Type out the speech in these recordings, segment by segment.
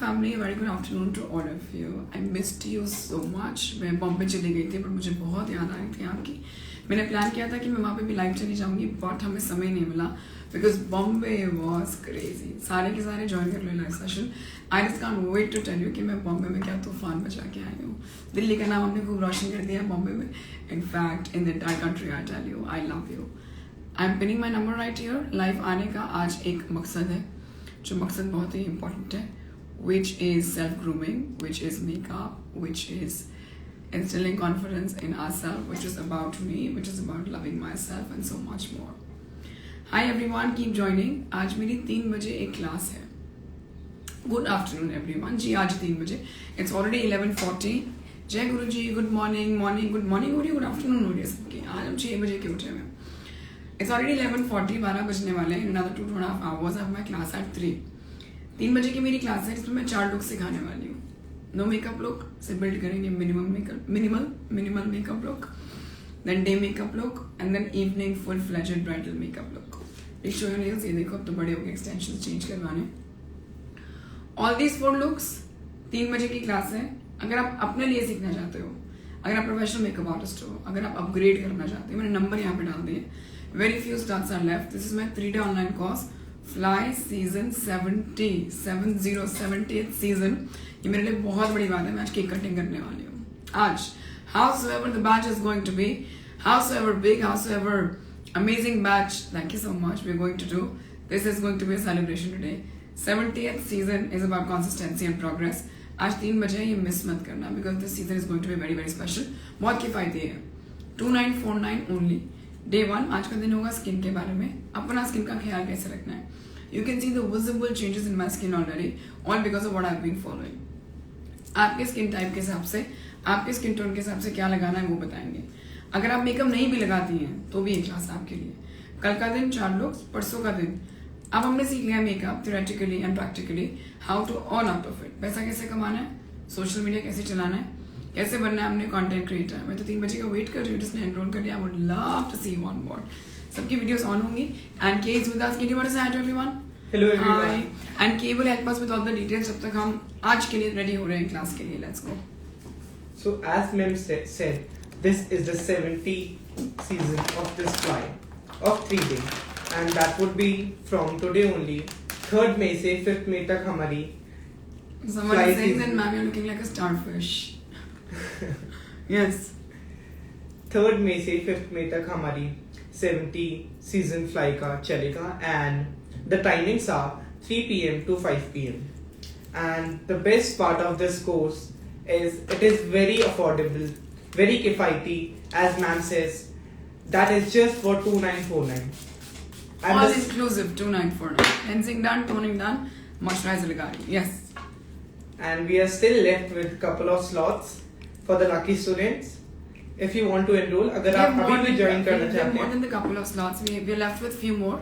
family, a very good afternoon to all of you. I missed you so much. मैं बॉम्बे चली गई थी, पर मुझे बहुत याद आ रही थी आपकी. मैंने प्लान किया था कि मैं वहाँ पे भी लाइव चली जाऊँगी, बट हमें समय नहीं मिला because Bombay was crazy. सारे के सारे ज्वाइन कर लो live session. I just can't wait to tell you कि मैं बॉम्बे में क्या तूफान बचा के आई हूँ. दिल्ली का नाम हमने खूब रोशन कर दिया बॉम्बे में. In fact, in the entire country, I tell you, I love you. I'm pinning my number right here. Live आने का आज एक मकसद है, जो मकसद बहुत ही important है, which is self-grooming, which is makeup, which is instilling confidence in ourselves, which is about me, which is about loving myself and so much more. Hi everyone, keep joining. आज मेरी 3 बजे एक क्लास है. Good afternoon everyone. जी आज 3 बजे. It's already 11:40. जय गुरु जी, good morning, good morning हो रही है, गुड आफ्टरनून हो रही है सबकी. आज हम 6 बजे के उठे हुए. It's already 11:40, 12 बजने वाले हैं. Another 2.5 hours of my class at 3. 3 बजे की मेरी क्लास है, जिसमें मैं 4 लुक सिखाने वाली हूँ. नो मेकअप लुक से बिल्ड करेंगे minimal makeup look, then day makeup look and then evening full fledged bridal makeup look. Please show your nails. ये देखो अब तो बड़े हो गए एक्सटेंशन चेंज करवाने. ऑल दीज 4 लुक्स 3 बजे की क्लास है. अगर आप अपने लिए सीखना चाहते हो, अगर आप प्रोफेशनल मेकअप आर्टिस्ट हो, अगर आप अपग्रेड करना चाहते हो, मैंने नंबर यहाँ पे डाल दिए. Very few stars are left. This is my 3-day online course fly season 70th season. ये मेरे लिए बहुत बड़ी बात है. मैं आज केक कटिंग करने वाली हूँ आज. Howsoever the batch is going to be, howsoever big, howsoever amazing batch, thank you so much, we're going to do. This is going to be a celebration today. 70th season is about consistency and progress. आज 3 बजे ये miss मत करना because this season is going to be very very special. बहुत किफायती है. 2949 only. Day 1 आज का दिन होगा स्किन के बारे में. अपना स्किन का ख्याल कैसे रखना है. You can see the visible changes in my skin already, all because of what I've been following. आपके स्किन टाइप के हिसाब से, आपके स्किन टोन के हिसाब से क्या लगाना है वो बताएंगे. अगर आप मेकअप नहीं भी लगाती हैं तो भी ये क्लास आपके लिए. कल का दिन 4 लुक्स, परसों का दिन अब हमने सीख लिया makeup theoretically and practically, how to earn out of it. पैसा कैसे कमाना है, सोशल मीडिया कैसे चलाना है, कैसे बनना है हमने कंटेंट क्रिएटर. मैं तो 3 बजे का वेट कर रही हूँ. जिसने एनरोल कर लिया, I would love to see you on board. सबकी वीडियोस ऑन होंगी. And K is with us. Can you want to say hi to everyone? Hello everyone. Hi. And Kay will help us with all the details जब तक हम आज के लिए ready हो रहे हैं क्लास के लिए. Let's go. So as Mem said, this is the 70th season of this fly of 3 days, and that would be from today only. 3rd May से 5th May तक हमारी Someone is saying that ma'am, you're looking like a starfish. Yes. 3rd May से 5th May तक हमारी 70 season fly का चलेगा, and the timings are 3 p.m. to 5 p.m. And the best part of this course is it is very affordable, very kifaiti, as ma'am says. That is just for 2949. And All inclusive 2949. Cleansing done, toning done, moisturizer regarding. Yes. And we are still left with a couple of slots for the lucky students. If you want to enroll, अगर आप अभी भी join करना चाहते हैं. More than the couple of slots, we are left with few more,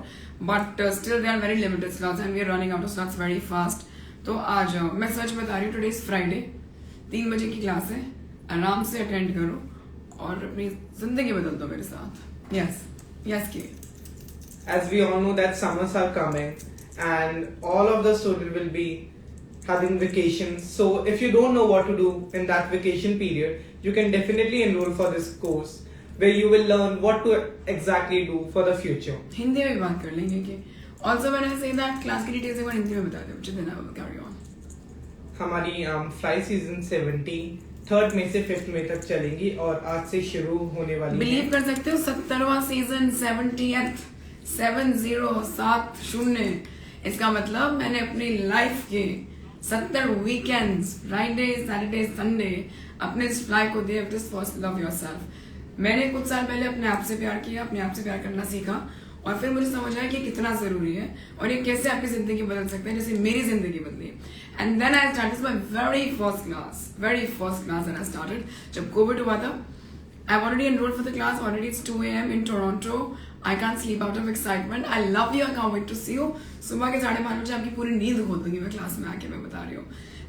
but still there are very limited slots and we are running out of slots very fast. तो आ जाओ. मैं सच बता रही हूँ, today is Friday. 3 बजे की class है. आराम से अटेंड करो और अपनी जिंदगी बदल दो मेरे साथ. Yes, yes के. As we all know that summers are coming and all of the students will be having vacations. So if you don't know what to do in that vacation period, you can definitely enroll for this course where you will learn what to exactly do for the future. Hindi में बात कर लेंगे कि also when I say that class की details एक बार हिंदी में बता दो. then I will carry on. हमारी fly season 70 3rd May से 5th May तक चलेंगी और आज से शुरू होने वाली है. बिलीव कर सकते हो 70वां सीजन 70th 70. इसका मतलब मैंने अपनी लाइफ के 70 वीकेंड्स, फ्राइडे, सैटरडे, संडे अपने इस फ्लाई को दिए. This first love yourself. मैंने कुछ साल पहले अपने आप से प्यार किया, अपने आप से प्यार करना सीखा और फिर मुझे समझ आया कि कितना जरूरी है और ये कैसे आपकी जिंदगी बदल सकते हैं, जैसे मेरी जिंदगी बदली. And then I started my very first class and I started जब कोविड हुआ था. I've already enrolled for the class. Already it's 2 a.m. in Toronto. I can't sleep out of excitement. I love you. I can't wait to see you. सुबह के 5:30 बजे आपकी पूरी नींद खो दूंगी मैं क्लास में आके. मैं बता रही हूँ.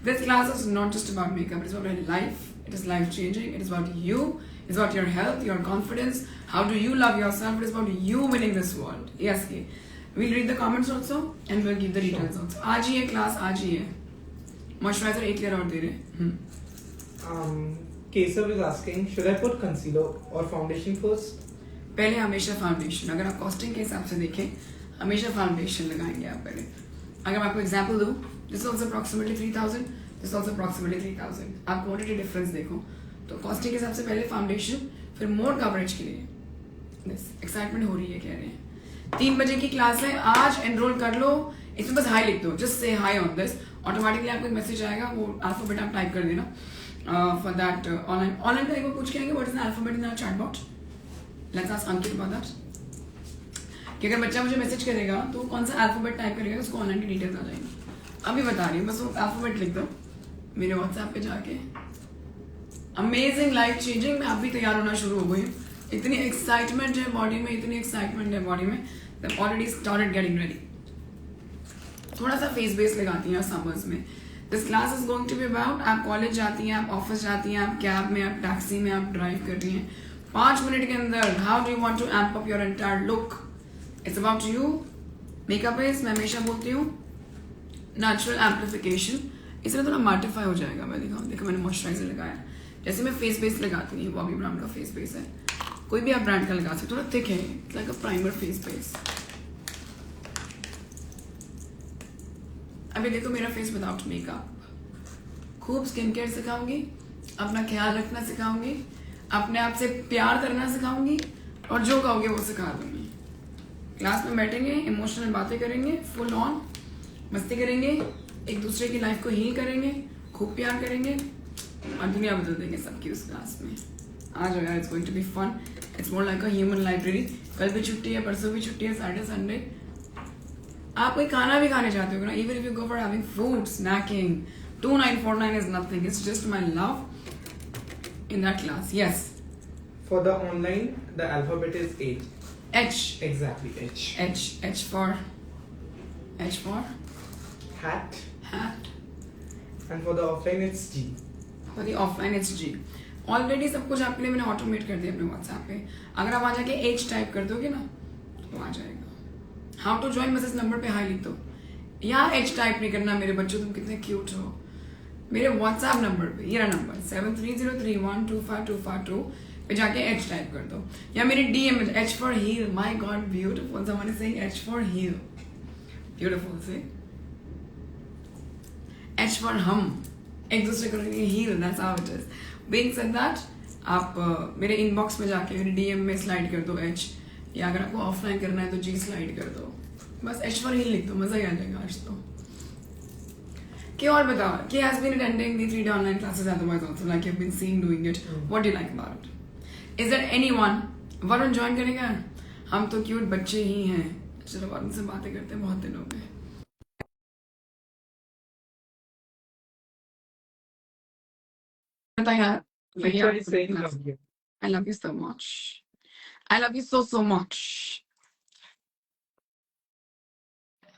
This class is not just about makeup. It's about life. It is life changing. It is about you. It's about your health, your confidence. How do you love yourself? It is about you winning this world. Yes, we'll read the comments also and we'll give the details also. आज ही है class. आज ही है. Moisturiser 1 layer और दे रहे हैं। Kesav is asking, should I put concealer or foundation first? पहले हमेशा foundation, अगर आप कॉस्टिंग के हिसाब से देखें हमेशा फाउंडेशन लगाएंगे आप पहले। अगर मैं आपको एग्जांपल दूं, this also approximately 3000, this also approximately 3000, आप क्वांटिटी डिफरेंस देखो तो कॉस्टिंग के हिसाब से पहले फाउंडेशन, फिर मोर कवरेज के लिए एक्साइटमेंट हो रही है, कह रहे हैं 3 बजे की क्लास है आज, एनरोल कर लो। इसमें बस हाई लिख दो, just say high on this, automatically आपको एक मैसेज आएगा, वो अल्फाबेट आप टाइप कर देना फॉर दैट ऑनलाइन का एक बार पूछ के आएंगे what is the alphabet in our chat box. Let's ask Ankit about that कि अगर बच्चा मुझे मैसेज करेगा तो कौन सा अल्फाबेट टाइप करेगा, उसको ऑनलाइन की डिटेल्स आ जाएंगी। अभी बता रही हूँ, बस वो अल्फाबेट लिख दो मेरे व्हाट्सएप पे जाके। Amazing, life changing. मैं अभी तैयार होना शुरू हो गई हूँ, इतनी एक्साइटमेंट है बॉडी में, इतनी एक्साइटमेंट है बॉडी में, ऑलरेडी स्टार्टेड गेटिंग रेडी। थोड़ा सा फेस बेस लगाती हैं समर्स में। This class is going to be about, आप कॉलेज जाती हैं, आप ऑफिस जाती हैं, आप कैब में, आप टैक्सी में, आप ड्राइव कर रही हैं, 5 मिनट के अंदर how do you want to amp up your entire look. It's about you. Makeup is, मैं हमेशा बोलती हूँ, नेचुरल एम्प्लीफिकेशन। इसलिए थोड़ा मार्टिफाई हो जाएगा। मैं दिखाऊँ, देखो मैंने मॉइस्चराइजर लगाया, जैसे मैं फेस बेस लगाती हूँ, बॉबी ब्राउन का फेस बेस है, कोई भी आप ब्रांड का लगा सकते, थोड़ा थिक है, like a primer phase base. अभी देखो मेरा फेस विदाउट मेकअप। खूब स्किन केयर सिखाऊंगी, अपना ख्याल रखना सिखाऊंगी, अपने आप से प्यार करना सिखाऊंगी, और जो कहोगे वो सिखा दूंगी। क्लास में बैठेंगे, इमोशनल बातें करेंगे, फुल ऑन मस्ती करेंगे, एक दूसरे की लाइफ को हील करेंगे, खूब प्यार करेंगे, और दुनिया बदल देंगे सबकी उस क्लास में। आ जाओ यार, it's going to be fun. It's more like a human library. कल भी छुट्टी है, परसों भी छुट्टी है, सैटरडे संडे। आप कोई खाना भी खाने जाते हो ना, even if you go for having food, snacking, 2949 is nothing. It's just my love in that class. Yes. For the online, the alphabet is H. H. Exactly, H. H. H for Hat. hat. And for the offline, it's G. For the offline, it's G. Already सब कुछ आपके लिए मैंने automate कर दिया अपने WhatsApp पे। अगर आप आ जाके H टाइप कर दोगे ना तो आ जाएगा। How to join message number पे हाई लिख दो। यहाँ H टाइप नहीं करना मेरे बच्चों, तुम कितने क्यूट हो। मेरे व्हाट्सएप नंबर पे, ये रहा नंबर 7303125252 पे जाके H टाइप कर दो, या मेरे DM में H for heal. My god beautiful, someone is saying H for heal, beautiful. Say H for हम, एक दूसरे को heal, that's how it is. Being said that, आप मेरे इनबॉक्स में जाके मेरे DM में स्लाइड कर दो H, या अगर आपको ऑफलाइन करना है तो G स्लाइड कर दो, बस H फॉर हील लिख दो, मजा ही आ जाएगा आज तो। कि और बताओ, कि has been attending the 3-day online classes otherwise also, like you've been seeing doing it. What do you like about it? Is there anyone? Varun join करेगा? हम तो क्यूट बच्चे ही हैं। चलो वरुण से बातें करते हैं, बहुत दिन हो गए। बता यार, भैया, Teacher is saying love you. I love you so much. I love you so much.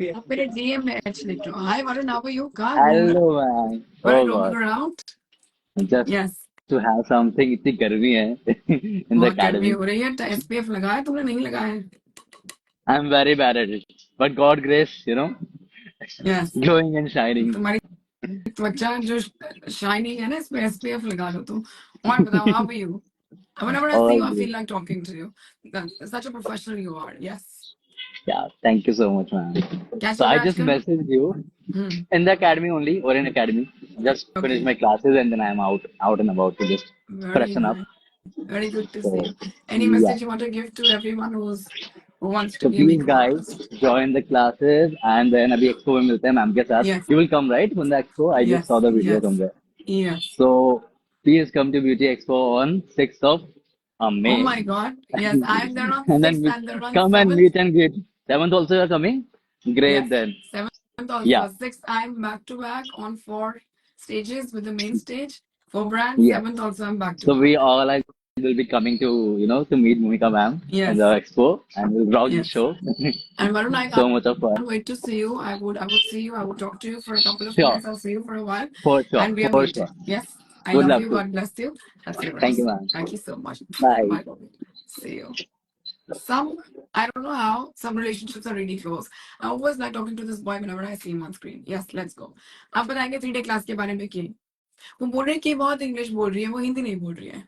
Yeah. आप मेरे DM में H लिख दो। Hi Varun, how are you? कहाँ हेलो मैम। Were ओ you roaming god, around? Just Yes. To have something. इतनी गर्मी है इन द बहुत गर्मी एकेडमी। हो रही है। SPF लगाया तुमने? नहीं लगाया है? I am very bad at it, but God grace, Yes. Glowing and shining. तुम्हारी त्वचा जो शाइनिंग है ना, इसमें SPF लगा लो तुम। और बताओ, how are you? Whenever I see all you, I feel good. like talking to you. Such a professional you are. Yes. या thank you so much ma'am. क्या सो चल आई रहा है जस्ट आजकल? Message you in the academy only, or in academy. Just finish Okay. my classes and then I'm out and about to just Very freshen up. nice. Very good to So see you. Any yeah. message you want to give to everyone who wants to So be a please makeup guys artist? join the classes and then अभी expo में मिलते हैं ma'am के साथ. Yes. You will come right from the expo? I just Yes. saw the video Yes. somewhere. Yes. So please come to Beauty Expo on 6th of May. Oh my God. Yes, I am there on And then 6th and there on come and 7th. meet and greet. 7th also you are coming? Great Yes. then. 7th also. Yeah. 6th I'm back to back on 4 stages with the main stage. 4 brands. Yeah. 7th also I'm back to So back. we all will be coming to, to meet Bhumika ma'am Yes. in the expo and we'll rock the Yes. show. And Varun, I So much of fun. can't wait to see you. I would see you. I would talk to you for a couple of Sure. minutes. I'll see you for a while. For sure. And we are For meeting. sure. Yes. I Good love luck you. to God bless you. That's yours. Thank you ma'am. Thank you so much. Bye. Bye. See you. Some, I don't know how, some relationships are really close. I always like talking to this boy whenever I see him on screen. Yes, let's go. आप बताएंगे 3 day class के बारे में की वो बोल रहे हैं कि बहुत इंग्लिश बोल रही है, वो हिंदी नहीं बोल रही है.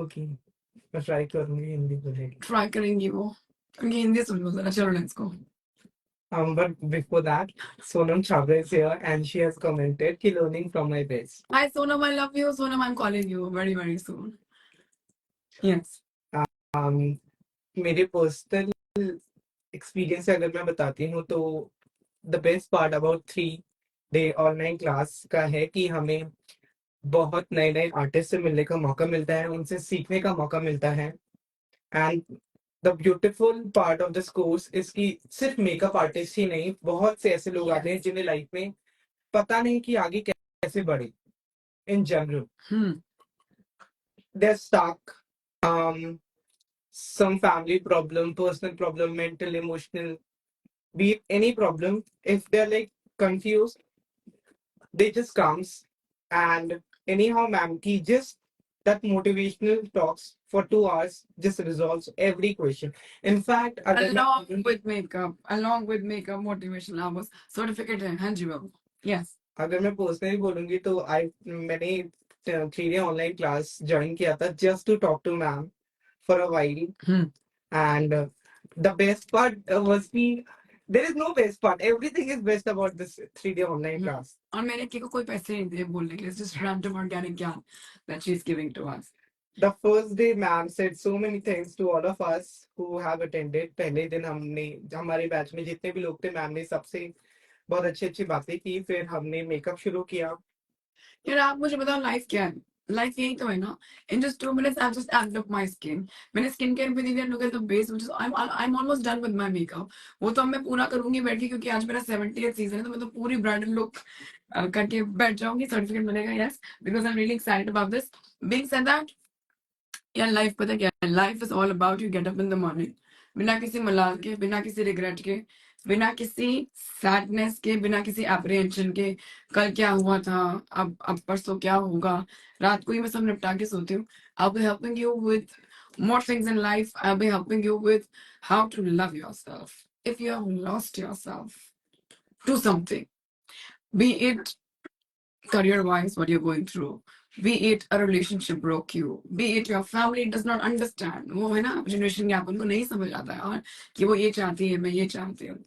ओके, मैं ट्राई करूंगी हिंदी बोलने की. ट्राई करेंगी वो, उनकी हिंदी सुन लो जरा. चलो let's go. But before that, Sonam Chhabra is here and she has commented कि learning from my best. Hi Sonam, I love you. Sonam, I'm calling you very very soon. Yes. Um, मेरे personal experience से अगर मैं बताती हूँ तो the best part about 3 day online class का है कि हमें बहुत नए नए आर्टिस्ट से मिलने का मौका मिलता है, उनसे सीखने का मौका मिलता है. And the beautiful part of this course is कि सिर्फ मेकअप आर्टिस्ट ही नहीं, बहुत से ऐसे लोग आते हैं जिन्हें लाइफ में पता नहीं कि आगे कैसे बढ़े. In general they're stuck, some family problem, personal problem, mental, emotional, be it any problem. If they're like confused, they just comes and anyhow ma'am ki just that motivational talks for 2 hours just resolves every question. In fact, along with makeup motivational hours certificate है. हाँ जी बाबू. Yes. अगर मैं personally बोलूंगी तो मैंने 3 day online class join किया था just to talk to ma'am for a while. And the best part was me. There is no best part. Everything is best about this 3 day online class. और मैंने की को कोई पैसे नहीं दिए बोलने के लिए. Just random organic ज्ञान that she's giving to us. The first day ma'am said so many things to all of us who have attended. पहले दिन हमने हमारे बैच में जितने भी लोग थे मैम ने सबसे बहुत अच्छी अच्छी बातें की. फिर हमने मेकअप शुरू किया. यार आप मुझे बताओ लाइफ क्या है. लाइफ यही तो है ना. In just 2 minutes I've just added up my skin. मैंने स्किन केयर पे दिया. Look at the base which is I'm almost done with my makeup. वो तो अब मैं पूरा करूंगी बैठ के क्योंकि आज मेरा 70th सीजन है तो मैं तो पूरी ब्राइडल लुक करके बैठ जाऊंगी. सर्टिफिकेट मिलेगा. Yes, because I'm really excited about this. Being said that, यार लाइफ पता क्या है. Life is all about you get up in the morning बिना किसी मलाल के, बिना किसी रिग्रेट के, बिना किसी सैडनेस के, बिना किसी एप्रीहेंशन के. कल क्या हुआ था, अब परसों क्या होगा. रात को ही मैं सब निपटा के सोती हूँ. I will helping you with more things in life. I'll be helping you with how to love yourself. If you have lost yourself to something, be it career wise, what you're going through, be it a relationship broke you, be it your family does not understand. वो है ना generation gap, उनको नहीं समझ आता है और कि वो ये चाहती है, मैं ये चाहती हूँ.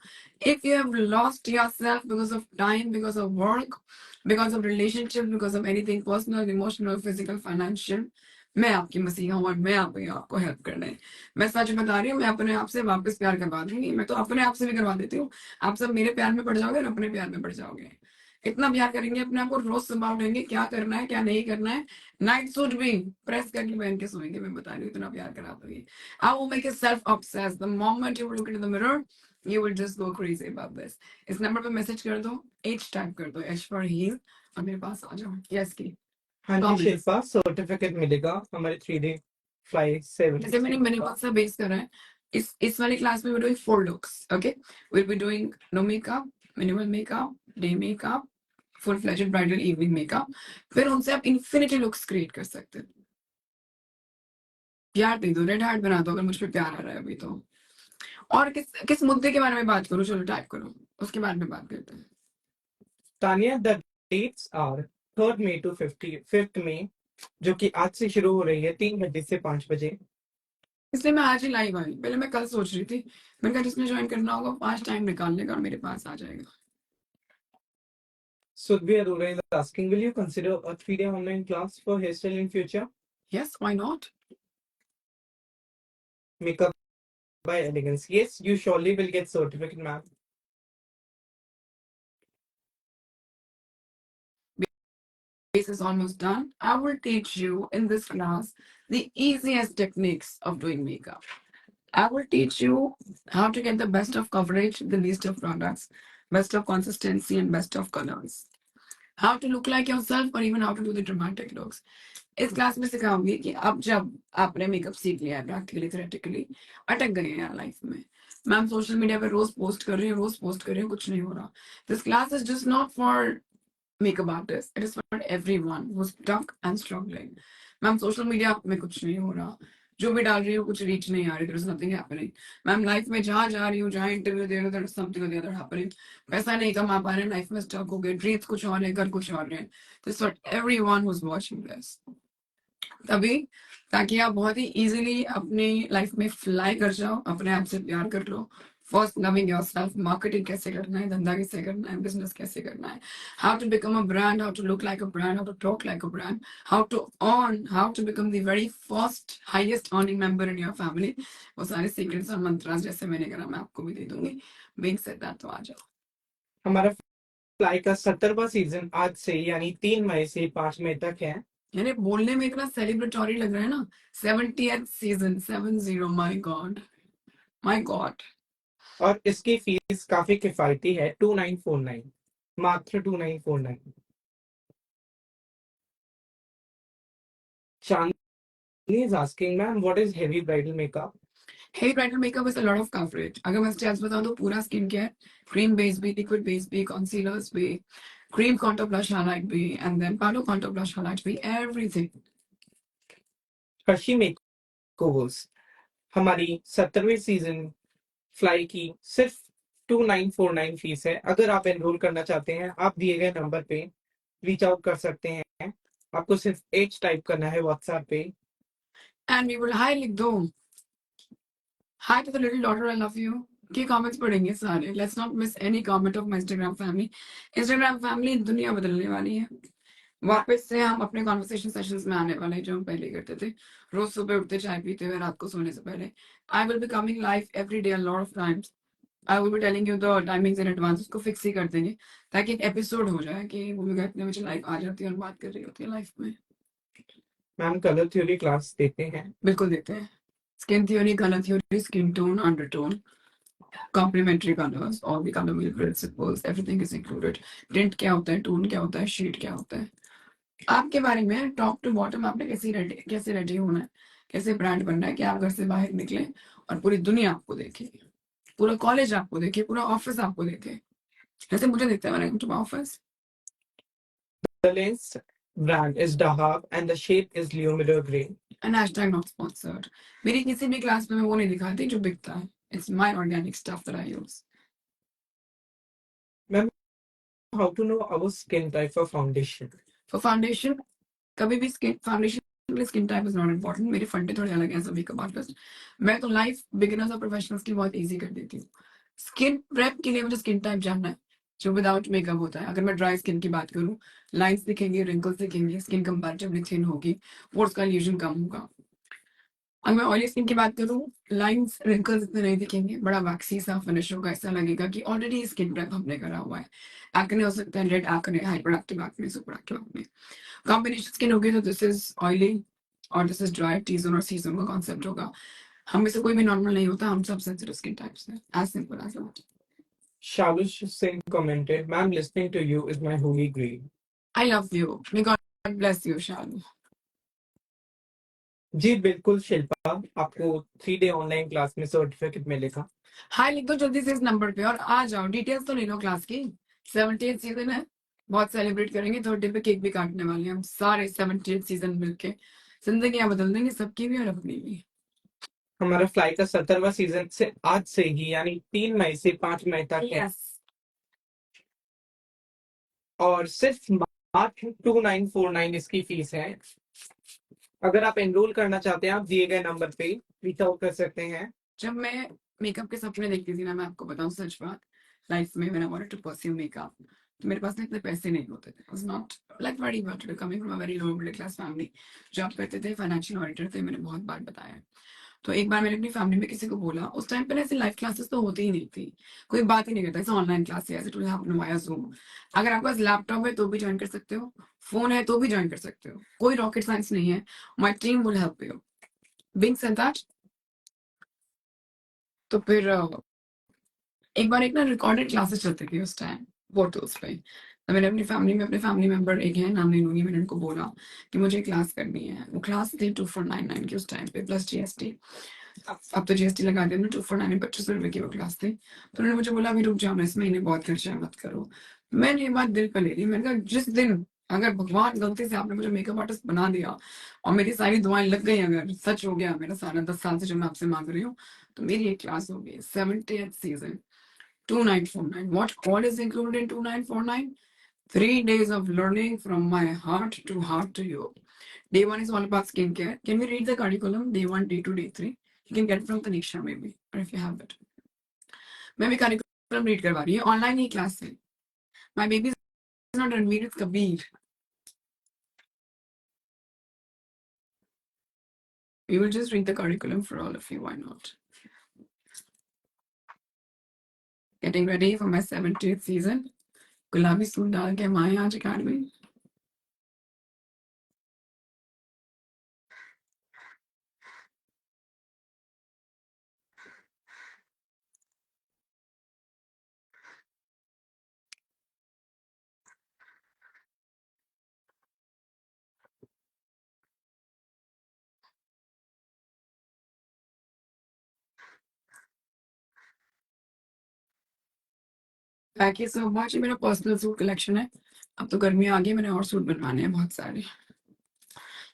If you have lost yourself because of time, because of work, because of relationship, because of anything personal, emotional, physical, financial, मैं आपकी मसीहा हूँ और मैं आपको हेल्प करना है. मैं सच बता रही हूँ. मैं अपने आप से वापस प्यार करवा दूंगी. मैं तो अपने आप से भी करवा देती हूँ. आप सब मेरे प्यार में पड़ जाओगे और अपने प्यार में पड़ जाओगे. इतना प्यार करेंगे अपने आप को. रोज संभाल लेंगे क्या करना है क्या नहीं करना है. नाइट सूट भी प्रेस करके पहन के सोएंगे. मैं बता रही हूँ इतना प्यार करा दूंगी. I will make it self obsessed. The moment you will look into the mirror you will just go crazy about this. इस नंबर पे मैसेज कर दो. H टाइप कर दो. H for heal और मेरे पास आ जाओ. यस की. हाँ जी शिल्पा, सर्टिफिकेट मिलेगा हमारे 3 डे फ्लाई 7. जैसे मैंने मेरे पास से बेस करा है. इस वाली क्लास में we're doing 4 looks. Okay, we'll be doing no makeup, minimal makeup, day makeup, full fledged bridal evening makeup. फिर उनसे आप इन्फिनिटी लुक्स क्रिएट कर सकते हैं. प्यार दे दो. रेड हार्ट बना दो अगर मुझ पे प्यार आ रहा है अभी तो. और किस मुद्दे के बारे में बात करूं. चलो टाइप करो, उसके बारे में बात करते हैं. Tania, the dates are 3rd May to 5th May, जो कि आज से शुरू हो रही है 3 बजे से 5 बजे. इसलिए मैं आज ही लाइव आई. पहले मैं कल सोच रही थी. मैंने कहा जिसने ज्वाइन करना होगा 5 टाइम निकाल लेगा और मेरे पास आ जाएगा. Sudhvi Arora is asking, will you consider a 3 day online class for hairstyle in future? Yes, why not? Makeup by Elegance. Yes, you surely will get certificate, ma'am. Base is almost done. I will teach you in this class the easiest techniques of doing makeup. I will teach you how to get the best of coverage, the least of products, best of consistency, and best of colors. How to look like yourself or even how to do the dramatic looks. इस class में सिखाऊंगी कि अब जब आपने makeup सीख लिया है practically theoretically, अटक गए हैं यार लाइफ में. मैम सोशल मीडिया पे रोज पोस्ट कर रही हूँ, कुछ नहीं हो रहा. This class is just not for makeup artist. It is for everyone who's stuck and struggling. Ma'am social media में कुछ नहीं हो रहा. जो भी डाल रही हूँ कुछ रीच नहीं आ रही, there is nothing happening. Ma'am life में जहाँ जा रही हूँ, जहाँ इंटरव्यू दे रही हूँ, देयर इज समथिंग और द अदर हैपनिंग। पैसा नहीं कमा पा रहे, लाइफ में स्टक हो गए, ड्रीम्स कुछ और है, घर कुछ और है। This what everyone who is watching this. तभी, ताकि आप बहुत ही इजीली अपनी लाइफ में फ्लाई कर जाओ, अपने आप से प्यार कर लो। फर्स्ट लविंग योरसेल्फ, मार्केटिंग कैसे करना है, धंधा कैसे करना है, बिजनेस कैसे करना है, how to become a brand, how to look like a brand, how to talk like a brand, how to earn, how to become the very first highest earning member in your family. वो सारे secrets और मंत्रास जैसे मैंने करा मैं आपको भी दे दूंगी। बीइंग सेड दैट, तो आ जाओ। हमारा फ्लाई का 70वां सीजन आज से यानी 3 मई से 5 मई तक है। यानी बोलने में इतना सेलिब्रेटरी लग रहा है ना। 70th season, 70, my God, my God. और इसकी फीस काफी किफायती है, 2949, मात्र 2949। Chandni is asking ma'am what is heavy bridal makeup. Heavy bridal makeup is a lot of coverage. अगर मैं स्टेप्स बताऊं तो पूरा स्किन केयर, क्रीम बेस भी, लिक्विड बेस भी, कंसीलर्स भी, क्रीम कॉन्टोर ब्लश हाइलाइट भी, and then powder contour blush highlight भी, एवरीथिंग। हर्षी मेकओवर्स, हमारी 70वें सीजन फ्लाई की सिर्फ 2949 फीस है। अगर आप एनरोल करना चाहते हैं, आप दिए गए नंबर पे रीच आउट कर सकते हैं। आपको सिर्फ एज टाइप करना है व्हाट्सएप पे। एंड वी विल हाई लिख दो, hi to the little daughter, I love you के कमेंट्स पढ़ेंगे सारे। Let's not miss any comment of my Instagram family. Instagram family दुनिया बदलने वाली है। वापस से हम अपने कॉन्वर्सेशन सेशंस में आने वाले हैं जो हम पहले करते थे, रोज सुबह उठते चाय पीते हुए रात को सोने से पहले। I will be coming live every day, a lot of times. I will be telling you the timings in advance, उसको फिक्स ही कर देंगे ताकि एक एपिसोड हो जाए कि भूमिका इतने बजे लाइव आ जाती है और बात कर रही होती है लाइफ में। मैम कलर थ्योरी क्लास देते हैं। बिल्कुल देते हैं। Skin theory, colour theory, skin tone, undertone, complementary colours, all the colour wheel principles, everything is included. Tint क्या होता है, टोन क्या होता है, शेड क्या होता है, आपके बारे में टॉप टू बॉटम आपने कैसे रेडी होना है, कैसे ब्रांड बनना है कि आप घर से बाहर निकले और पूरी दुनिया आपको देखे, पूरा कॉलेज आपको देखे, पूरा ऑफिस आपको देखे, जैसे मुझे देखते हैं मैंने office. The lens brand is Dahab and the shape is Leo Mirror Grey. And hashtag not sponsored. मेरी किसी भी क्लास में मैं वो नहीं दिखाती जो बिकता है। It's my organic stuff that I use. Ma'am, how to know our skin type for foundation? For foundation, कभी भी skin foundation skin type is not important. मेरे फंडे थोड़े अलग हैं सभी मेकअप आर्टिस्ट। मैं तो लाइफ बिगिनर्स और प्रोफेशनल्स की बहुत इजी कर देती हूँ। स्किन प्रेप के लिए मुझे स्किन टाइप जानना है जो विदाउट मेकअप होता है। अगर मैं ड्राई स्किन की बात करूँ, लाइंस दिखेंगे, रिंकल्स दिखेंगे, स्किन कंपैरेटिवली थिन होगी, पोर्स का इल्यूजन कम होगा। अगर मैं ऑयली स्किन की बात करूँ, लाइंस रिंकल्स इतने नहीं दिखेंगे, बड़ा वैक्सी सा फिनिश होगा, ऐसा लगेगा कि ऑलरेडी स्किन प्रेप हमने करा हुआ है। एक्ने हो सकता है, red acne, hyper active acne, super active acne. Combination skin होगी तो दिस इज ऑयली और this is dry. T zone और सी जोन का कॉन्सेप्ट होगा। हम में से कोई भी नॉर्मल नहीं होता, हम सब सेंसिटिव स्किन टाइप्स हैं, as simple as that. Shalush Singh commented, Ma'am, listening to you is my holy grail. I love you, may God bless you Shalu. जी बिल्कुल शिल्पा, आपको 3 डे ऑनलाइन क्लास में सर्टिफिकेट मिलेगा। हाय लिख दो जल्दी से इस नंबर पे और आ जाओ। डिटेल्स तो ले लो क्लास की। 70th सीजन है, बहुत सेलिब्रेट करेंगे। 30 पे केक भी काटने वाले हैं हम सारे 70th सीजन मिलके। जिंदगियां बदल देंगे सबकी भी और अपनी भी। हमारा फ्लाई का 70वां सीजन से आज से ही यानी 3 मई से 5 मई तक है। यस। और सिर्फ मात्र 2949 इसकी फीस है। अगर आप एनरोल करना चाहते हैं, आप दिए गए नंबर पे रीच आउट कर सकते हैं। जब मैं मेकअप के सपने देखती थी ना, मैं आपको बताऊं सच बात, लाइफ में when I wanted to pursue makeup, तो मेरे पास ना इतने पैसे नहीं होते थे। Was not like very but coming from a very low middle class family. Job करते थे, फाइनेंशियल ऑडिटर थे, मैंने बहुत बार बताया है। तो एक बार मैंने अपनी फैमिली में किसी को बोला, उस टाइम पे ना ऐसी लाइव क्लासेस तो होती ही नहीं थी, कोई बात ही नहीं करता, ऐसे ऑनलाइन क्लास है, ऐसे टू हैपन वाया ज़ूम। अगर आपके पास लैपटॉप है तो भी ज्वाइन कर सकते हो, फोन है तो भी ज्वाइन कर सकते हो, कोई रॉकेट साइंस नहीं है। My team will help you. Being said that, तो फिर एक बार एक ना रिकॉर्डेड क्लासेस चलती थी उस टाइम पोर्टल्स पे। तो मैंने अपनी फैमिली में अपने फैमिली मेंबर एक है, नाम नहीं लूंगी, मैंने उनको बोला कि मुझे क्लास करनी है। वो क्लास थी 2499 की उस टाइम पे, प्लस जीएसटी। अब तो जीएसटी लगा दिया ना, 2499 ₹25 की वो क्लास थी। तो उन्होंने मुझे बोला अभी रुक जाओ ना, इस महीने बहुत खर्चा है, मत करो। मैंने ये बात दिल पर ले ली। मैंने कहा जिस दिन अगर भगवान गलती से आपने मुझे मेकअप आर्टिस्ट बना दिया और मेरी सारी दुआएं लग गई, अगर सच हो गया मेरा सारा 10 साल से जो मैं आपसे मांग रही हूँ, तो मेरी एक क्लास होगी 70th season 2949. What all is included in 2949? 3 days of learning from my heart to you. Day one is all about skincare. Can we read the curriculum? Day one, day two, day three. You can get it from Tanisha maybe, or if you have it. मैं भी curriculum read करवा रही हूँ, online ही class है. My baby is not Ranveer, it's Kabir. We will just read the curriculum for all of you. Why not? Getting ready for my 70th season. गुलाबी suit डाल के हम आए आज academy. Thank you so much. ये मेरा personal suit collection है. अब तो गर्मी आ गई, मैंने और सूट बनवाने हैं बहुत सारे.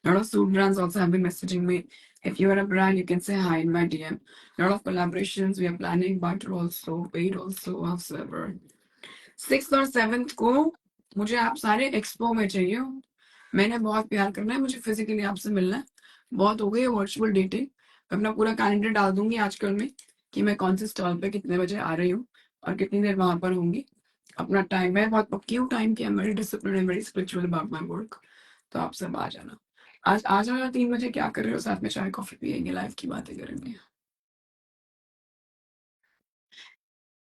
lot of suit brands also have been messaging me. If you are a brand, you can say hi in my DM. Lot of collaborations we are planning, barter also, paid also, whatsoever. 6th और 7th को मुझे आप सारे expo में चाहिए हो. मैंने बहुत प्यार करना है, मुझे फिजिकली आपसे मिलना है. बहुत हो गई वर्चुअल डेटिंग. मैं अपना पूरा कैलेंडर डाल दूंगी आजकल में कि मैं कौन से स्टॉल पे कितने बजे आ रही हूँ और कितनी देर वहां पर होंगी. अपना टाइम, मैं बहुत पक्की हूँ टाइम की. I am very discipline and very spiritual about my work. तो आप सब आ जाना. आज आ जाना 3 बजे. क्या कर रहे हो? साथ में चाय कॉफी पियेंगे, लाइफ की बातें करेंगे.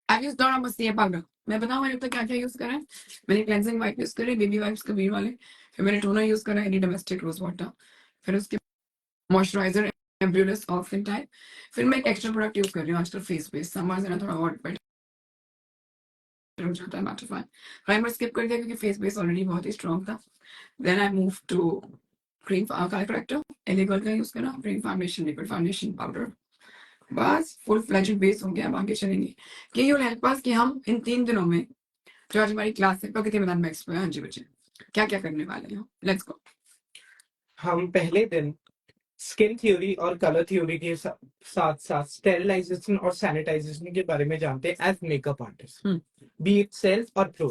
आई यूज डोरा मस्ती पाउडर. मैं बताऊं मैंने अब तक क्या क्या यूज करा है. मैंने क्लेंजिंग वाइप यूज करे, बेबी वाइप्स कबीर वाले. फिर मैंने टोनर यूज करा एनी डोमेस्टिक रोज वाटर. फिर उसके मॉइस्चराइजर एम्ब्यूलस ऑफ स्किन टाइप. फिर मैं एक एक्स्ट्रा प्रोडक्ट यूज कर रही हूँ आजकल फेस बेस. समर से ना थोड़ा और बेटर हो जाता है मैटिफाई. प्राइमर स्किप कर दिया क्योंकि फेस बेस ऑलरेडी बहुत ही स्ट्रॉन्ग था. Then I move to cream colour corrector. Elle girl का यूज करा. Cream foundation, liquid foundation powder. बस फुल फ्लेजेड बेस हो गया. अब आगे चलेंगे कि यू हेल्प अस कि हम इन 3 दिनों में जो आज हमारी क्लास है प्रगति मैदान में एक्सपो है 5 बजे, क्या क्या करने वाले हैं. Let's go. हम पहले दिन स्किन थ्योरी और कलर थ्योरी के साथ साथ स्टेरिलाइजेशन और सैनिटाइजेशन के बारे में जानते हैं as makeup artist, be it self और प्रो.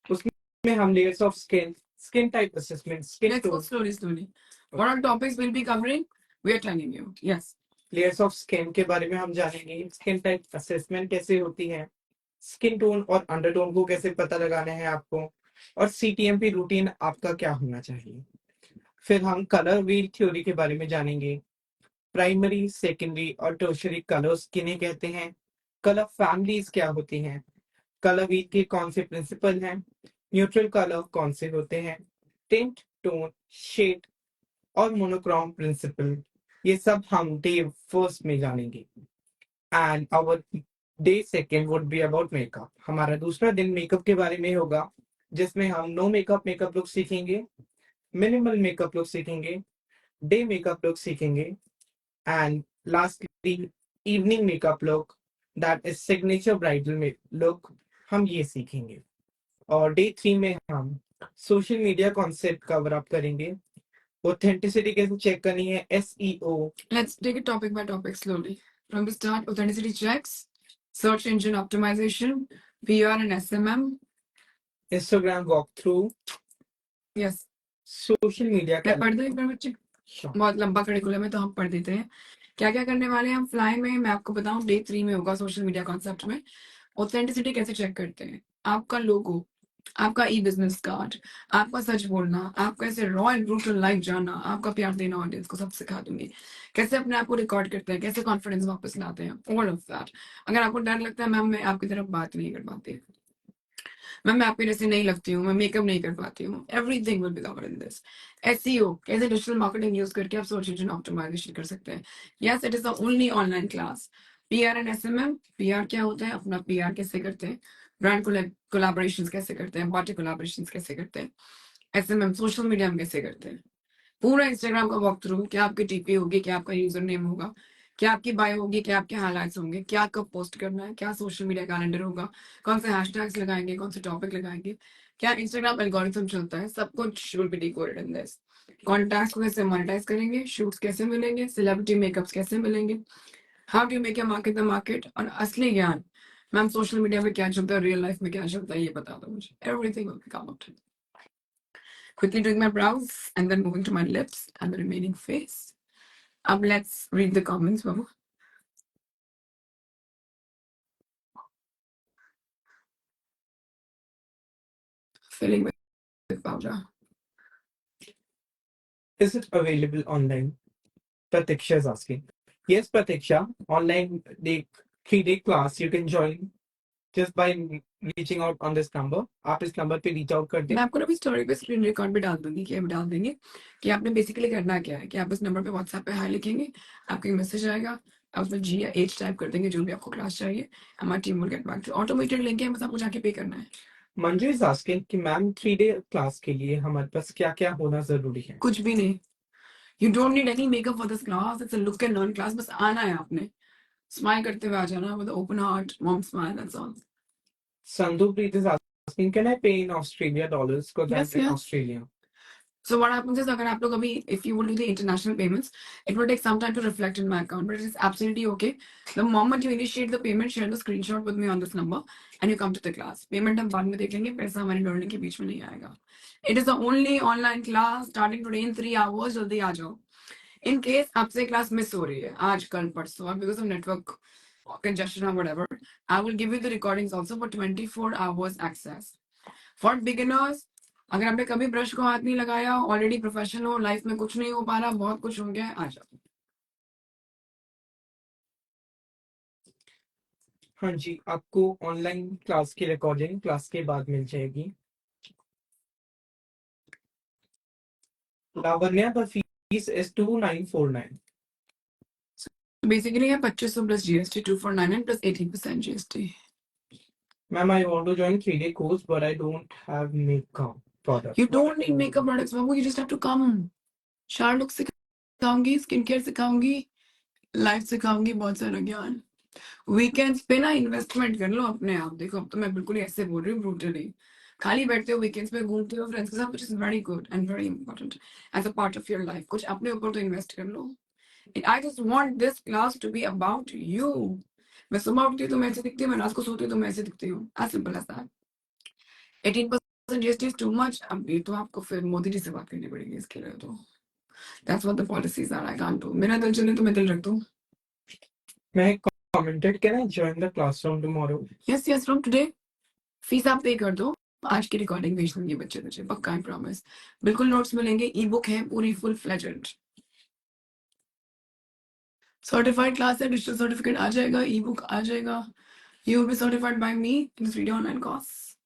उसमें हम layers of skin type assessment, skin let's go slowly. What are topics we'll be covering? We are telling you. Yes. Layers of skin के बारे में हम जानेंगे. स्किन टाइप असेसमेंट कैसे होती है, स्किन टोन और अंडरटोन को कैसे पता लगाना है आपको, और सीटीएमपी रूटीन आपका क्या होना चाहिए. फिर हम कलर व्हील थ्योरी के बारे में जानेंगे. प्राइमरी, सेकेंडरी और टर्शियरी कलर्स किन्हें कहते हैं, कलर फैमिलीज क्या होती हैं, कलर व्हील के कौन से प्रिंसिपल हैं, न्यूट्रल कलर कौन से होते हैं, टिंट, टोन, शेड और मोनोक्रोम प्रिंसिपल. ये सब हम डे फर्स्ट में जानेंगे. And our day second would be about makeup. हमारा दूसरा दिन मेकअप के बारे में होगा, जिसमें हम नो मेकअप लुक सीखेंगे, मिनिमल मेकअप लुक सीखेंगे, डे मेकअप लुक सीखेंगे, and lastly evening makeup look, that is signature bridal look, हम ये सीखेंगे. और डे 3 में हम social media concept cover up करेंगे. ऑथेंटिसिटी कैसे चेक करनी है, SEO. Let's take it topic by topic slowly. From the start, authenticity checks, search engine optimization, PR and SMM. Instagram walkthrough. Yes. Social media मैं पढ़ दूं एक बार बच्चे? बहुत लंबा करिकुलम है तो हम पढ़ देते हैं. क्या क्या करने वाले हैं हम फ्लाई में, मैं आपको बताऊं. डे 3 में होगा सोशल मीडिया कॉन्सेप्ट में ऑथेंटिसिटी कैसे चेक करते हैं. आपका लोगो, आपका ई बिजनेस कार्ड, आपका सच बोलना, आपका ऐसे रॉ एंड ब्रूटल लाइफ जाना, आपका प्यार देना ऑडियंस को, सब सिखा दूंगी. कैसे अपने आप को रिकॉर्ड करते हैं, कैसे कॉन्फिडेंस वापस लाते हैं, ऑल ऑफ दैट. अगर आपको डर लगता है मैम मैं आपकी तरफ बात नहीं कर पाती, मैं आपके जैसे नहीं लगती हूँ, मैं मेकअप नहीं कर पाती हूँ, everything will be covered in this. SEO कैसे डिजिटल मार्केटिंग यूज करके आप सर्च इंजन ऑप्टिमाइजेशन कर सकते हैं. Yes, it is the only online class. PR and SMM. PR क्या होता है, अपना पीआर कैसे करते हैं, ब्रांड कोलैबोरेशन कैसे करते हैं, पार्टी कोलैबोरेशन कैसे करते हैं. एसएमएम सोशल मीडिया में कैसे करते हैं. पूरा इंस्टाग्राम का वॉक थ्रू, क्या आपकी टीपी होगी, क्या आपका यूजर नेम होगा, क्या आपकी बायो होगी, क्या आपके हाइलाइट्स होंगे, क्या कब पोस्ट करना है, क्या सोशल मीडिया कैलेंडर होगा, कौन से हैशटैग्स लगाएंगे, कौन से टॉपिक लगाएंगे, क्या इंस्टाग्राम एल्गोरिथम चलता है, सब कुछ will be decoded in this. Contacts को कैसे मोनेटाइज करेंगे, शूट्स कैसे मिलेंगे, सेलिब्रिटी मेकअप्स कैसे मिलेंगे, how do make a market the market, और असली ज्ञान मैम सोशल मीडिया पे क्या चलता है, रियल लाइफ में क्या चलता है, ये बता दो मुझे। Everything will come out. Quickly doing my brows and then moving to my lips and the remaining face. Let's read the comments, Babu. Filling with powder. Is it available online? Pratiksha is asking. Yes, Pratiksha, online day 3-day class you can join just by reaching out on this number. आप इस number पे reach out कर दें। मैं आपको अभी story पे screen record भी डाल दूंगी, कि डाल देंगे कि आपने बेसिकली करना क्या है, कि आप इस नंबर पे व्हाट्सएप पे हाई लिखेंगे, आपको एक मैसेज आएगा, आप उसमें जी या एच टाइप कर देंगे, जो भी आपको क्लास चाहिए, हमारी team will get back to. Automated link है, बस आपको जाके पे करना है। मंजू इज आस्किंग कि मैम 3-day क्लास के लिए हमारे पास क्या क्या होना जरूरी है? कुछ भी नहीं। You don't need any makeup for this class, it's a look and learn class. बस आना है आपने, स्माइल करते हुए आ जाना, with open heart, warm smile, that's all. Sandupreet is asking, can I pay in Australia dollars because Yes, I'm in yes. Australia? So what happens is, अगर आप लोग अभी, if you will do the international payments, it will take some time to reflect in my account, but it is absolutely okay. The moment you initiate the payment, share the screenshot with me on this number, and you come to the class. Payment हम बाद में देख लेंगे, पैसा हमारी डोलने के बीच में नहीं आएगा। It is the only online class starting today in 3 hours. जल्दी आ जाओ। In case आपसे क्लास मिस हो रही है आज, कल, परसों, because of network congestion or whatever, I will give you the recordings also for 24 hours access. For beginners, अगर आपने कभी ब्रश को हाथ नहीं लगाया, ऑलरेडी प्रोफेशनल हो, लाइफ में कुछ नहीं हो पा रहा, बहुत कुछ हो गया है, आ जाओ। हाँ जी, आपको ऑनलाइन क्लास की रिकॉर्डिंग क्लास के बाद मिल जाएगी। Lavanya, the fees is 2949. Basically है 2500 plus GST 249 plus 18% GST. Ma'am, I want to join 3-day course, but I don't have makeup product. You don't need makeup products, Babu, you just have to come. शार look सिखाऊंगी, skin care सिखाऊंगी, life सिखाऊंगी, बहुत सारा ज्ञान। Weekends पे ना investment कर लो अपने आप। देखो, अब तो मैं बिल्कुल ही ऐसे बोल रही हूँ ब्रूटली। खाली बैठते हो वीकेंड्स पे, घूमते हो फ्रेंड्स के साथ, which is very good and very important as a part of your life. कुछ अपने ऊपर तो इन्वेस्ट कर लो। I just want this class to be about you. मैं सुबह उठती हूँ तो मैं ऐसे दिखती हूँ, मैं रात को सोती हूँ तो मैं ऐसे दिखती हूँ, as simple as that. 18% GST is too much. अब ये तो आपको फिर मोदी जी से बात करनी पड़ेगी इसके लिए। तो that's what the policies are. I can't do. मेरा दिल चले तो मैं दिल रख दूं। मैं commented, can I join the class from tomorrow? Yes yes, from today. Fees आप पे कर दो, आज की रिकॉर्डिंग भेज दूंगी बच्चे बच्चे, पक्का, आई प्रॉमिस। बिल्कुल नोट्स मिलेंगे, ई बुक है पूरी फुल फ्लेजेड। सर्टिफाइड क्लास है, डिजिटल सर्टिफिकेट आ जाएगा, ई बुक आ जाएगा। You will be certified by me in 3 day online course.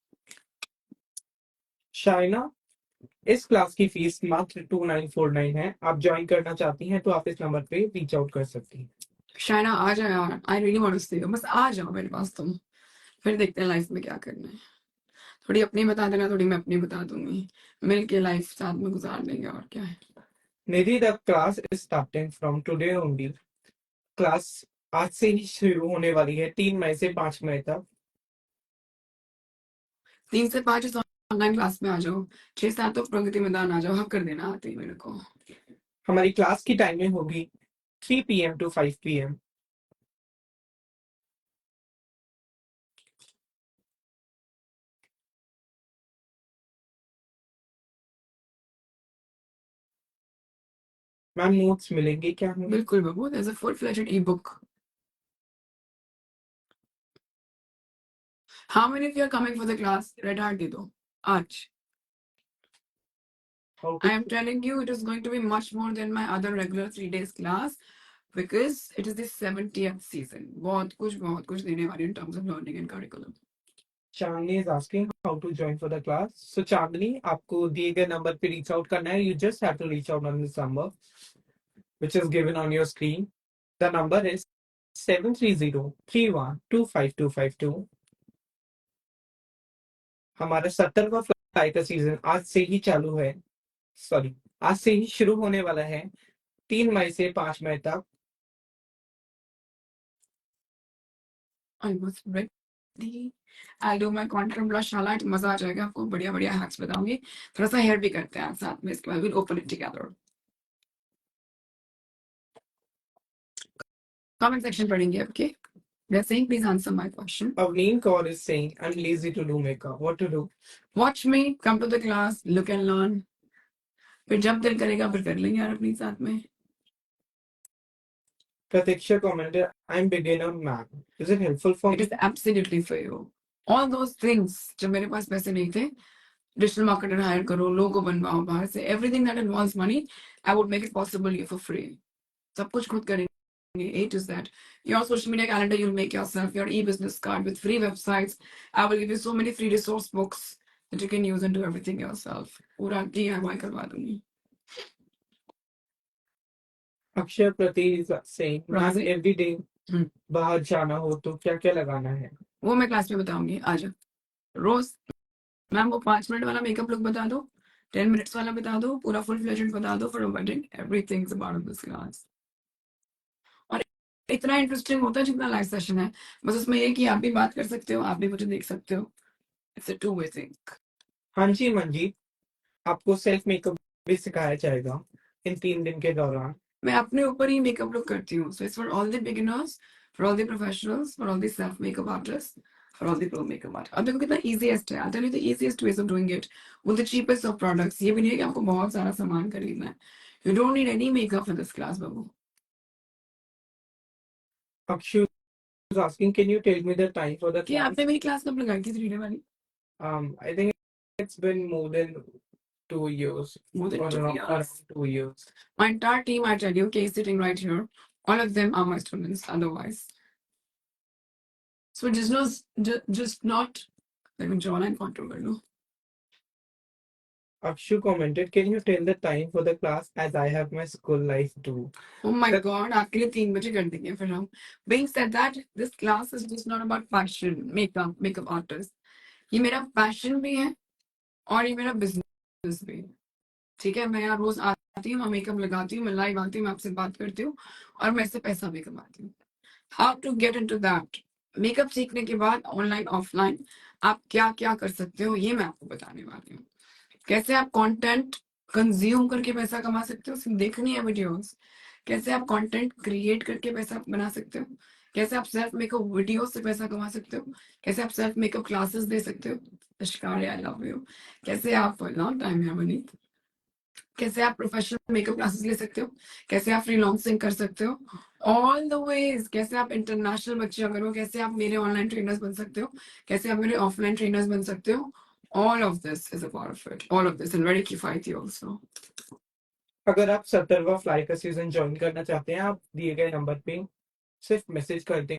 Shaina, इस क्लास की फीस मात्र 2949 है। आप ज्वाइन करना चाहती हैं तो आप इस नंबर पे रीच आउट कर सकती हैं। शायना आ जाओ यार, I really want to see you. बस आ जाओ मेरे पास तुम, फिर देखते हैं लाइफ में क्या करना है। थोड़ी अपनी बता देना, थोड़ी मैं अपनी बता दूंगी, मिल के लाइफ साथ में गुजार देंगे, और क्या है। Nidhi, the class is starting from today only. Class आज से ही शुरू होने वाली है, 3 मई से 5 मई तक। 3 से 5 इस ऑनलाइन क्लास में आ जाओ, 6-7 तो प्रगति मैदान आ जाओ, हक कर देना आते ही मेरे को। हमारी क्लास की टाइमिंग होगी 3 PM to 5 PM। Ma'am, notes मिलेंगे क्या हमें? बिल्कुल बाबू, there's a full-fledged e-book. How many of you are coming for the class? Red heart दे दो आज। How I to am telling you, it is going to be much more than my other regular 3 days class, because it is the 70th season. बहुत कुछ देने वाली in terms of learning and curriculum. Chandni is asking how to join for the class. So Chandni, आपको दिए गए number पे reach out करना है। You just have to reach out on this number which is given on your screen. The number is 73031252252। हमारा 70वां fly का season आज से ही चालू है, सॉरी, आज से ही शुरू होने वाला है, 3 मई से 5 मई तक। I must break I'll do my content blush highlight. मजा आ जाएगा आपको, बढ़िया बढ़िया हैक्स बताऊंगी. थोड़ा सा हेयर भी करते हैं साथ में, इसके बाद we'll open it together. Comment section पढ़ेंगे आपके. They're saying please answer my question. Avneen Kaur is saying, I'm lazy to do makeup. What to do? Watch me, come to the class, look and learn. फिर जब दिल करेगा फिर कर लेंगे यार अपनी साथ में. Pratiksha commented, I'm beginner ma'am. Is it helpful for It me? is absolutely for you. All those things जब मेरे पास पैसे नहीं थे, डिजिटल मार्केटर हायर करो, लोगो बनवाओ बाहर से, everything that involves money, I would make it possible for free. सब कुछ खुद करेंगे. A to Z. Your social media calendar you'll make yourself. Your e-business card with free websites. I will give you so many free resource books that you can use and do everything yourself. पूरा DIY करवा दूंगी. Akshay Prati is saying, ma'am, Razi? every day Hmm. बाहर जाना हो तो क्या क्या लगाना है? वो मैं क्लास में बताऊंगी. आज रोज मैम वो 5 मिनट वाला मेकअप लुक बता दो, 10 मिनट्स वाला बता दो, पूरा फुल फ्लेजेड बता दो for a wedding. Everything is about this class. और इतना इंटरेस्टिंग होता है जितना लाइव सेशन है. बस उसमें ये कि आप भी बात कर सकते हो, आप भी मुझे देख सकते हो. It's a two way thing. हाँ जी मंजीत, आपको सेल्फ मेकअप भी सिखाया जाएगा इन 3 दिन के दौरान. मैं अपने ऊपर ही मेकअप लुक करती हूँ. So it's for all the beginners, for all the professionals, for all the self makeup artist, for all the pro makeup artist. अब देखो कितना इजीएस्ट है. I tell you the easiest ways of doing it with the cheapest of products. ये भी नहीं है कि आपको बहुत सारा सामान खरीदना है. You don't need any makeup for this class Babu. Akshu is asking, can you tell me the time for the कि class? आपने मेरी क्लास कब लगाई थी 3D वाली? I think it's been more than 2 years. More than Or 2 around years. 2 years. My entire team, I tell you, okay, is sitting right here. All of them are my students otherwise. So just not like a jawline contour, no? Akshu commented, can you tell the time for the class as I have my school life too? Oh my God, आपके लिए 3 बजे कर देंगे फिर हम. Being said that, this class is just not about passion, makeup artist. ये मेरा passion भी है और ये मेरा business भी है. ठीक है, मैं यहाँ रोज आती हूँ, मैं मेकअप लगाती हूँ, मैं लाइव आती हूँ, मैं आपसे बात करती हूँ और मैं इससे पैसा भी कमाती हूँ. How to get into that. Makeup सीखने के बाद ऑनलाइन ऑफलाइन आप क्या क्या कर सकते हो, ये मैं आपको बताने वाली हूँ. कैसे आप कंटेंट कंज्यूम करके पैसा कमा सकते हो, सिर्फ देखनी है वीडियोस. कैसे आप कंटेंट क्रिएट करके पैसा बना सकते हो. कैसे आप सेल्फ मेकअप वीडियो से पैसा कमा सकते हो. कैसे आप सेल्फ मेकअप क्लासेस दे सकते हो. अश्कार्य, आई लव यू. कैसे आप लॉन्ग टाइम है मनी. कैसे आप प्रोफेशनल मेकअप क्लासेस ले सकते हो. कैसे आप फ्रीलांसिंग कर सकते हो. All the ways. कैसे आप इंटरनेशनल बच्चे अगर हो, कैसे आप मेरे ऑनलाइन ट्रेनर्स बन सकते हो. कैसे आप मेरे ऑफलाइन ट्रेनर्स बन सकते हो. All of this is a part of it. All of this and very किफायती also. अगर आप 70वां फ्लाई का सीजन ज्वाइन करना चाहते हैं, आप दिए गए नंबर पे सिर्फ मैसेज कर दें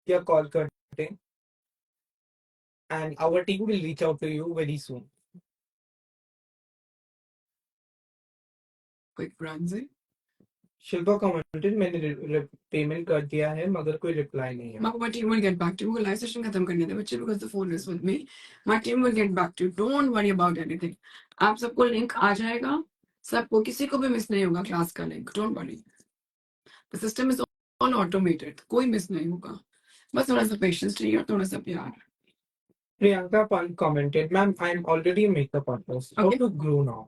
या कॉल कर दें and our team will reach out to you very soon. Quick brand से. शिल्पा कमेंटेड, मैंने पेमेंट कर दिया है मगर कोई रिप्लाई नहीं है. My team will get back to you. Live session खत्म करने दे बच्चे because the phone is with me. My team will get back to you. Don't worry about anything. आप सबको लिंक आ जाएगा. सबको, किसी को भी मिस नहीं होगा क्लास का link. Don't worry. The system is all automated. कोई मिस नहीं होगा. बस थोड़ा सा पेशेंस चाहिए और थोड़ा सा प्यार. Priyanka Pan commented, ma'am, I'm already a makeup artist. How Okay. to grow now?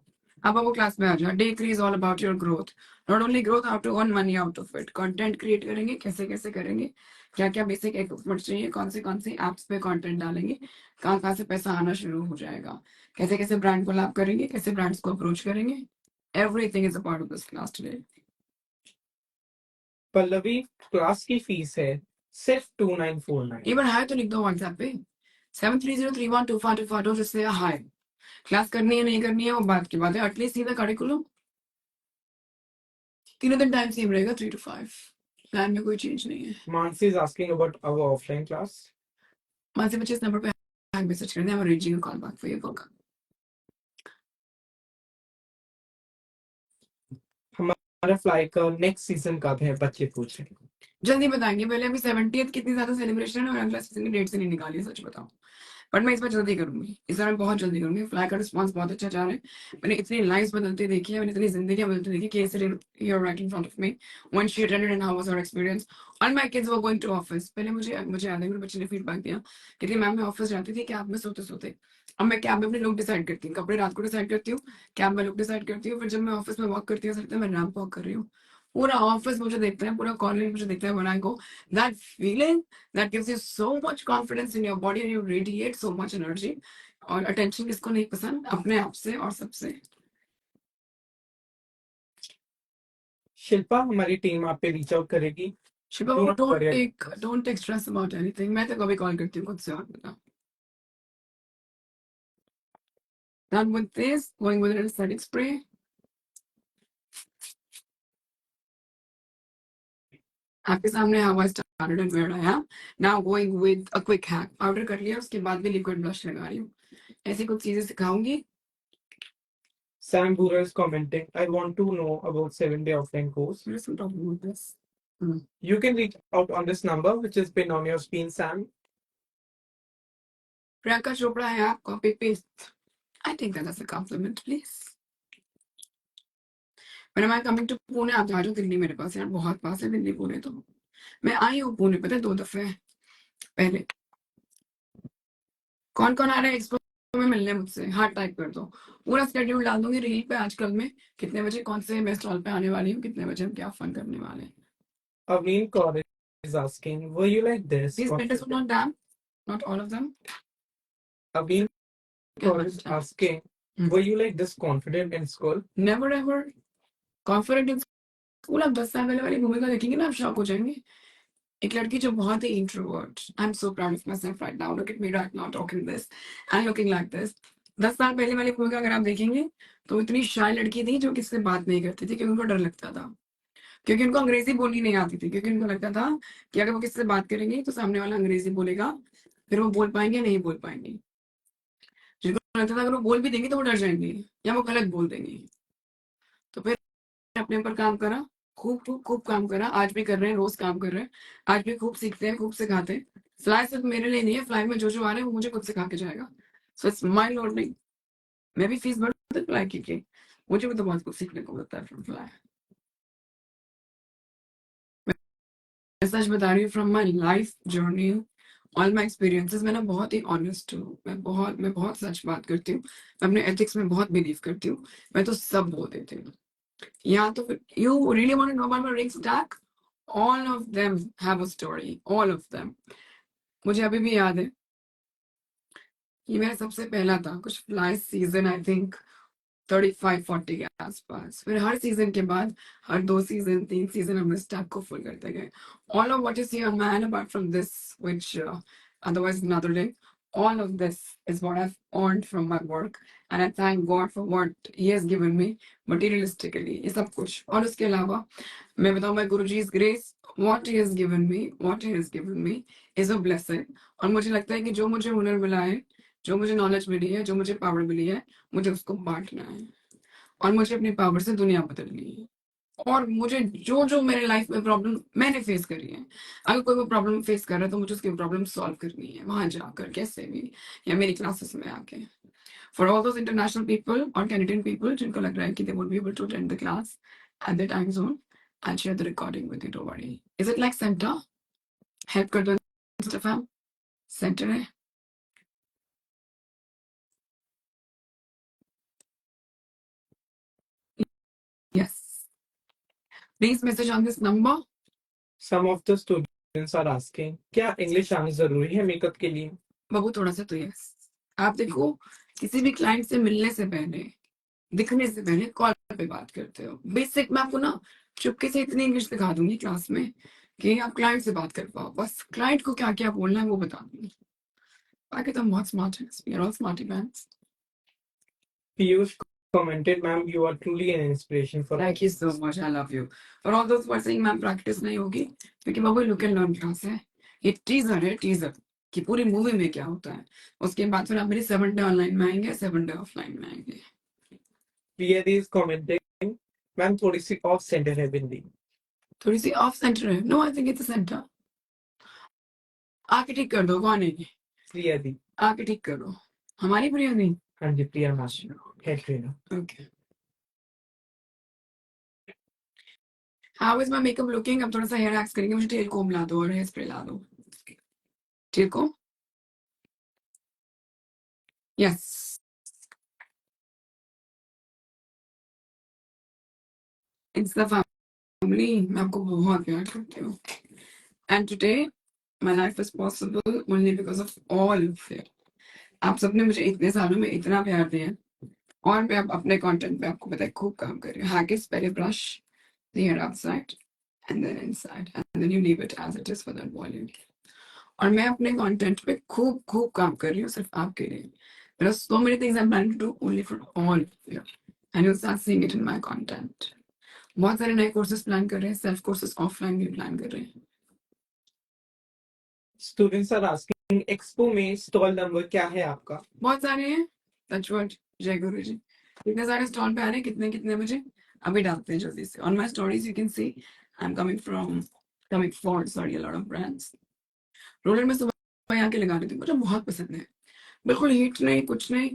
अब वो क्लास में आ जाए. Day 3 is all about your growth. Not only growth, how to earn money out of it. Content create करेंगे, कैसे कैसे करेंगे, क्या क्या बेसिक इक्विपमेंट चाहिए, कौन सी एप्स पे कंटेंट डालेंगे, कहाँ से पैसा आना शुरू हो जाएगा, कैसे कैसे ब्रांड को लाभ करेंगे, कैसे ब्रांड्स को अप्रोच करेंगे. Everything is a part of this class today. Pallavi, class की फीस है सिर्फ 2949. एक बार हाय तो लिख दो व्हाट्सएप पे 7303125252 जिससे हाय. क्लास करनी है नहीं करनी है वो बात की बात है. एटलीस्ट सीधा करिकुलम तीनों दिन टाइम सेम रहेगा 3 to 5. प्लान में कोई चेंज नहीं है. Mansi is asking about our offline class. मान से बच्चे इस नंबर पे मैसेज कर दें. I'm arranging a call back for you. हमारा फ्लाई का नेक्स्ट सीजन कब है, बच्चे पूछ रहे हैं. जल्दी बताएंगे. पहले अभी 70th कितनी ज्यादा सेलिब्रेशन है और अगला सीजन की डेट से नहीं निकाली है, सच बताओ. बट मैं इस बार जल्दी करूंगी, इस बार मैं बहुत जल्दी करूंगी। फ्लाई का रिस्पॉन्स बहुत अच्छा जा रहा है। मैंने इतनी लाइफ बदलती देखी है, मैंने इतनी जिंदगियां बदलती देखी। Kesari here right in front of me when she attended and how was her experience. All my kids were going to office. पहले मुझे याद है मेरे बच्चे ने फीडबैक दिया, कहती मैम मैं ऑफिस जाती थी कैब में सोते सोते, अब मैं कैब में अपने लोग डिसाइड करती हूँ, कपड़े रात को डिसाइड करती हूँ, कैब में लोग डिसाइड करती हूँ, फिर जब मैं ऑफिस में वॉक करती हूँ ऐसा लगता है मैं रैंप वॉक कर रही हूँ। पूरा ऑफिस मुझे देखता है, पूरा कॉलेज मुझे देखता है। When I go, that feeling that gives you so much confidence in your body and you radiate so much energy। और अटेंशन किसको नहीं पसंद, अपने आप से और सबसे। शिल्पा, हमारी टीम आप पे रीच आउट करेगी। Shilpa Do not worry. don't take stress about anything। मैं तो कभी कॉल करती हूँ खुद से। और बता, done with this, going with an aesthetic spray। आपके सामने how I started and where I am now, going with a quick hack। Powder कर लिया, उसके बाद भी लिक्विड ब्लश लगा रही हूँ। ऐसी कुछ चीजें सिखाऊंगी। Sam Bura is commenting, I want to know about 7-day offline course. There is some problem with this। You can reach out on this number, which is pinned on your screen, Sam. Priyanka Chopra है आप, copy paste. I take that as a compliment, please। When am I coming to Pune? आप आ जाओ दिल्ली मेरे पास यार, बहुत पास है दिल्ली पुणे। तो मैं आई हूँ पुणे पता है 2 दफे पहले। कौन कौन आ रहा है एक्सपो में मिलने मुझसे? हाँ टाइप कर दो, पूरा स्केड्यूल डाल दूंगी रील पे आजकल में, कितने बजे कौन से मैं स्टॉल पे आने वाली हूँ, कितने बजे हम क्या फन करने वाले हैं। Aveen Kaur is asking, were you like this? These painters were not damn, not all of them। Aveen Kaur is asking, were you like this confident in school? Never ever confident in school। आप 10 साल पहले वाली भूमिका देखेंगे ना, आप shock हो जाएंगे। एक लड़की जो बहुत ही introvert, I am so proud of myself right now, look at me right now talking this and looking like this. 10 साल पहले वाली भूमिका अगर आप देखेंगे तो इतनी शाय लड़की थी जो किससे बात नहीं करती थी, क्योंकि उनको डर लगता था, क्योंकि उनको अंग्रेजी बोलनी नहीं आती थी, क्योंकि उनको लगता था कि अगर वो किससे बात करेंगे तो सामने वाला अंग्रेजी बोलेगा, फिर वो बोल पाएंगे नहीं बोल पाएंगे। जिनको लगता था अगर वो बोल भी देंगे तो वो डर जाएंगे या वो गलत बोल देंगे। तो फिर अपने ऊपर काम करा, खूब खूब खूब काम करा, आज भी कर रहे हैं, रोज काम कर रहे हैं, आज भी खूब सीखते हैं, खूब सिखाते हैं। फ्लाई सिर्फ मेरे लिए नहीं है, फ्लाई में जो जो आ रहे हैं वो मुझे खुद सिखा के जाएगा। So it's my learning. मैं भी फीस भरती हूँ फ्लाई की, मुझे भी तो बहुत कुछ सीखने को मिलता है फ्रॉम फ्लाई। मैं सच बता रही हूँ, from my life journey, all my experiences, मैं ना बहुत ही ऑनेस्ट हूँ। मैं बहुत सच बात करती हूँ। मैं अपने एथिक्स में बहुत बिलीव करती हूँ। मैं तो सब बोल देती हूँ। या तो फिर you really want to know about my ring stack? All of them have a story, all of them. मुझे अभी भी याद है, ये मेरा सबसे पहला था कुछ फ्लाई सीजन, आई थिंक 35-40 के आसपास। फिर हर सीजन के बाद हर 2 सीजन 3 सीजन हमने स्टैक को फुल करते गए। All of what is here man apart from this which otherwise another day, all of this is what I've earned from my work and I thank God for what he has given me materialistically, ये सब कुछ। और उसके अलावा मैं बताऊं, my Guruji's grace, what he has given me is a blessing। और मुझे लगता है कि जो मुझे हुनर मिला है, जो मुझे नॉलेज मिली है, जो मुझे पावर मिली है, मुझे उसको बांटना है और मुझे अपनी पावर से दुनिया बदलनी है। और मुझे जो जो मेरे लाइफ में प्रॉब्लम मैंने फेस करी है, अगर कोई वो प्रॉब्लम फेस कर रहा है तो मुझे उसकी प्रॉब्लम सॉल्व करनी है वहां जाकर, कैसे भी, या मेरी क्लासेस में आके। For all those international people और कैनेडियन पीपल जिनको लग रहा है कि they won't be able to attend the class at the time zone, I share the recording with you, don't worry. Is it like centre? Help कर दो instafam, centre है। Yes. Please message on this number। Some of the students are asking, क्या English आनी जरूरी है makeup के लिए? बाबू थोड़ा सा तो यस। आप देखो, किसी भी क्लाइंट से मिलने से पहले, दिखने से पहले कॉल पे बात करते हो। बेसिक मैं आपको ना चुपके से इतनी इंग्लिश सिखा दूंगी क्लास में कि आप क्लाइंट से बात कर पाओ। बस क्लाइंट को क्या क्या बोलना है वो बता दूंगी। बाकी तो हम बहुत स्मार्ट हैं, we are all smarty mans. Piyush commented, ma'am, you are truly an inspiration for thank you so much, I love you. और all those word saying ma'am practice नहीं होगी, क्योंकि बाबू लुक एंड लर्न क्लास है। ये teaser है, teaser कि पूरी मूवी में क्या होता है। उसके बाद फिर आप मेरी 7 डे ऑनलाइन में आएंगे, 7 डे ऑफलाइन में आएंगे। Priyadi is commenting, ma'am, थोड़ी सी ऑफ सेंटर है बिंदी। थोड़ी सी ऑफ सेंटर है? No, I think it's centre. आके ठीक कर दो, कौन है ये? Priyadi। आके ठीक करो। हमारी प्रिया नहीं। हाँ जी, Priya master, head trainer. Okay, how is my makeup looking? अब थोड़ा सा हेयर एक्स करेंगे, मुझे टेल कोम ला दो और हेयर स्प्रे ला दो। Tail comb, yes. It's the family, मैं आपको बहुत प्यार करती हूँ। And today my life is possible only because of all of you. आप सबने मुझे इतने सालों में इतना प्यार दिया, और मैं अब अपने कंटेंट पे आपको पता है खूब काम कर रही हूँ। हैकिस पहले brush the hair outside and then inside and then you leave it as it is for that volume. और मैं अपने कंटेंट पे खूब खूब काम कर रही हूँ सिर्फ आपके लिए। There are so many things I'm planning to do only for all of you and you'll start seeing it in my content. बहुत सारे नए कोर्सेज प्लान कर रहे हैं, सेल्फ कोर्सेज ऑफलाइन भी प्लान कर रहे हैं। स्टूडेंट्स आर आस्किंग एक्सपो में स्टॉल नंबर क्या है आपका? बहुत सारे हैं, टचवुड, जय गुरु जी। कितने सारे स्टॉल पे आ रहे हैं, कितने कितने बजे अभी डालते हैं जल्दी से। On my stories you can see I am coming for sorry a lot of brands. Roller में सुबह यहाँ के लगा रही थी, मुझे बहुत पसंद है, बिल्कुल हीट नहीं कुछ नहीं।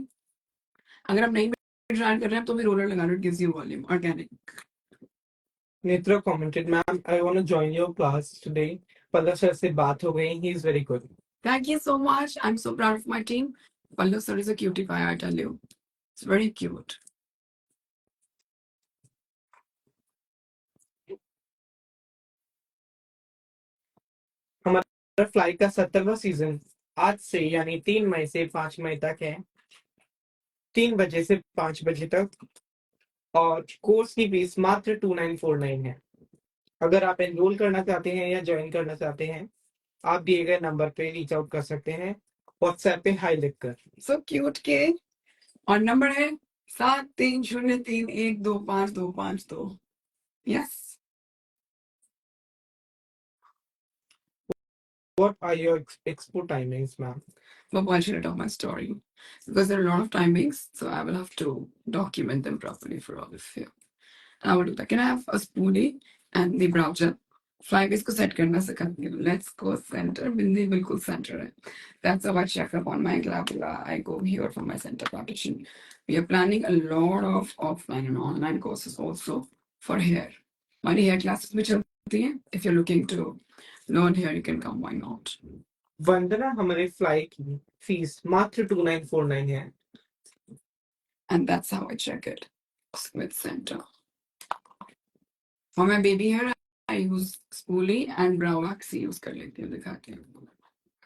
अगर आप नहीं ट्राई कर रहे हैं तो भी रोलर लगा लो, gives you volume, organic. Netra commented, ma'am I want to join your class today. Pallav sir से बात हो गई, he is very good. Thank you so much. I'm so proud of my team. Pallav sir is a cutie pie, I tell you. It's very cute. हमारा fly का 70वां season आज से यानी 3 मई से 5 मई तक है, 3 बजे से 5 बजे तक, और कोर्स की फीस मात्र 2949 है। अगर आप एनरोल करना चाहते हैं या ज्वाइन करना चाहते हैं, आप दिए गए नंबर पे रीच आउट कर सकते हैं, व्हाट्सएप पे हाई लिखकर। So cute के, और नंबर है 7303125252। Yes. What are your expo timings, ma'am? But why should I tell my story? Because there are a lot of timings, so I will have to document them properly for all of you. I will do that. Can I have a spoolie and the brow gel? Flybase को set करना सिखाती हूँ. Let's go center. बिंदी बिल्कुल center है. That's how I check up on my glabella. I go here for my center partition. We are planning a lot of offline and online courses also for hair. हमारी hair classes भी चलती हैं. If you're looking to learn hair, you can come. Why not? वंदना, हमारे fly की fees मात्र 2949 है। And that's how I check it with center. For my baby hair, I use spoolie and brow wax use कर लेती हूँ, दिखाती हूँ।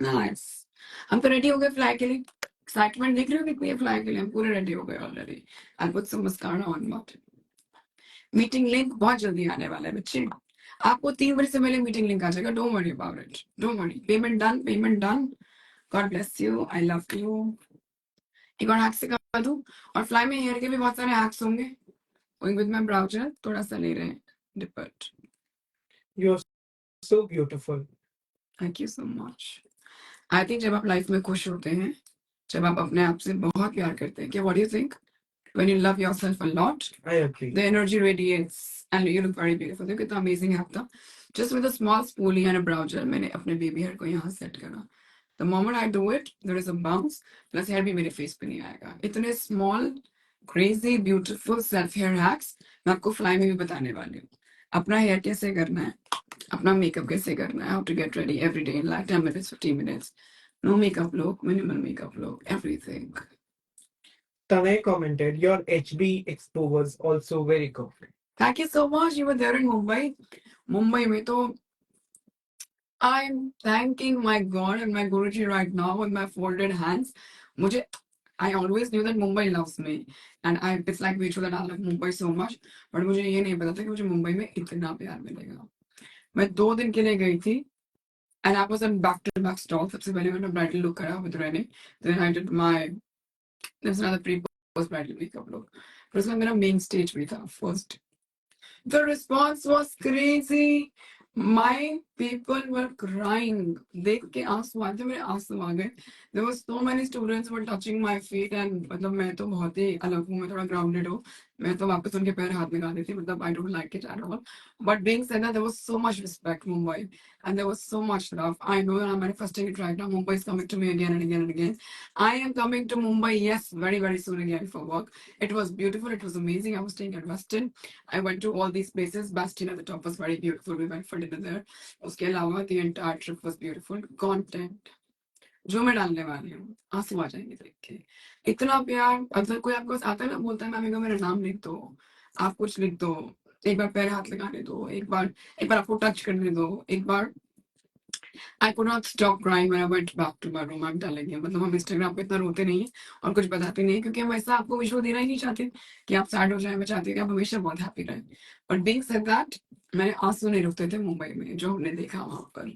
Nice. हम तो ready हो गए fly के लिए। Excitement देख रहे हो कितनी है fly के लिए? हम पूरे ready हो गए already. I'll put some mascara on but meeting link बहुत जल्दी आने वाला है बच्चे। आपको 3 बजे से पहले मीटिंग लिंक आ जाएगा। Don't worry about it, don't worry. Payment done. God bless you, I love you. एक और हैक सिखा दूं, और फ्लाई में हेयर के भी बहुत सारे हैक्स होंगे। गोइंग विद माय ब्राउजर, थोड़ा सा ले रहे हैं डिपर्ट। You are so beautiful. Thank you so much. I think जब आप लाइफ में खुश होते हैं, जब आप अपने आप से बहुत प्यार करते हैं, क्या what do you think? When you love yourself a lot, I agree. the energy radiates and you look very beautiful. देखो कितना amazing है आपका। Just with a small spoolie and a brow gel, मैंने अपने baby hair को यहाँ set करा। The moment I do it, there is a bounce, plus hair भी मेरे face पे नहीं आएगा। इतने small, crazy, beautiful self hair hacks मैं आपको fly में भी बताने वाली हूँ। अपना hair कैसे करना है, अपना makeup कैसे करना है, how to get ready every day in like 10 minutes, 15 minutes. No makeup look, minimal makeup look, everything. Tanay commented, your HB expo was also very good. Thank you so much. You were there in Mumbai. Mumbai में तो I'm thanking my God and my Guruji right now with my folded hands. मुझे I always knew that Mumbai loves me and it's like mutual that I love Mumbai so much. But मुझे ये नहीं पता था कि मुझे मुंबई में इतना प्यार मिलेगा। मैं 2 दिन के लिए गई थी and I was on back-to-back stall. सबसे पहले मैंने bridal look करा with Rene. Then I did there's another pre-post bridal makeup look. फिर उसमें मेरा main stage भी था first. The response was crazy. My People were crying. देख के आंसू आते, मेरे आंसू आ गए. There were so many students were touching my feet and मतलब मैं तो बहुत ही अलग हूँ, मैं थोड़ा grounded हूँ. मैं तो वापस उनके पैर हाथ लगा देती, मतलब I don't like it at all. But being said that, there was so much respect Mumbai, and there was so much love. I know that I'm manifesting it right now. Mumbai is coming to me again and again and again. I am coming to Mumbai, yes, very very soon again for work. It was beautiful. It was amazing. I was staying at Westin. I went to all these places. Bastion at the top was very beautiful. We went for dinner there. उसके अलावा the entire trip was beautiful. Content जो मैं डालने वाली हूँ, आंसू आ जाएंगे देख के. इतना प्यार. अगर कोई आपको आता है ना, बोलता है मैम मेरा नाम लिख दो, आप कुछ लिख दो, एक बार पैर हाथ लगाने दो, एक बार आपको टच करने दो, एक बार. I could not stop crying when I went back to my room. I'm telling you, मतलब हम इंस्टाग्राम पे इतना रोते नहीं है और कुछ बताते नहीं है, क्योंकि हम ऐसा आपको विजुअल देना ही नहीं चाहते कि आप सैड हो जाए. मैं चाहती हूँ कि आप हमेशा बहुत हैप्पी रहें. बट बीइंग सेड दैट, मेरे आंसू नहीं रुकते थे मुंबई में जो हमने देखा वहां पर.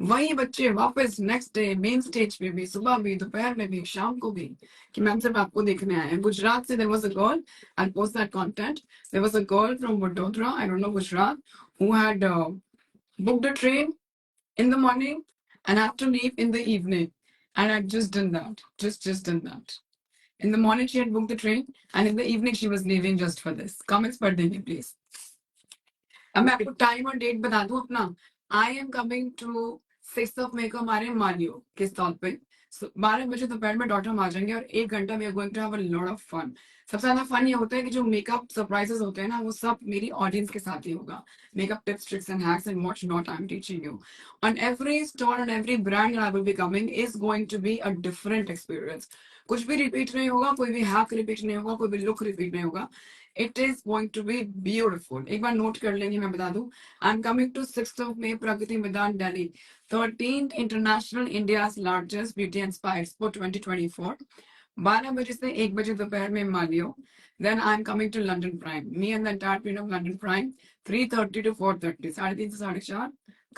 वही बच्चे वापस नेक्स्ट डे मेन स्टेज पे भी, सुबह भी, दोपहर में भी, शाम को भी, कि मैम सिर्फ आपको देखने आए हैं. गुजरात से there was a girl, I post that content. There was a girl from Vadodara, I don't know Gujarat, who had booked a train in the morning and have to leave in the evening. And I've just done that. Just done that. In the morning she had booked the train, and in the evening she was leaving just for this. Comments पढ़ देंगे please. अब मैं आपको time और date बता दूं अपना. I am coming to 6 मई को हमारे मालियो के स्टॉल पे. 12 बजे दोपहर में डॉटर आ जाएंगे और 1 घंटा we are going to have a lot of fun. सबसे ज्यादा फन ये होता है कि जो मेकअप सरप्राइजेस होते हैं ना, वो सब मेरी ऑडियंस के साथ ही होगा. Makeup tips, tricks and hacks and what not I am teaching you. On every store and every brand that I will be coming is going to be a different experience. कुछ भी repeat नहीं होगा, कोई भी hack repeat नहीं होगा, कोई भी लुक रिपीट नहीं होगा. It is going to be beautiful. एक बार नोट कर लेंगे, मैं बता दूं. I'm coming to 6th of May, Pragati Madaan, Delhi. 13th International India's largest beauty and spa expo 2024. 12 बजे से 1 बजे दोपहर में मालियो. Then I'm coming to London Prime. Me and the entire team of London Prime. 3:30 to 4:30. 3:30 से 4:30.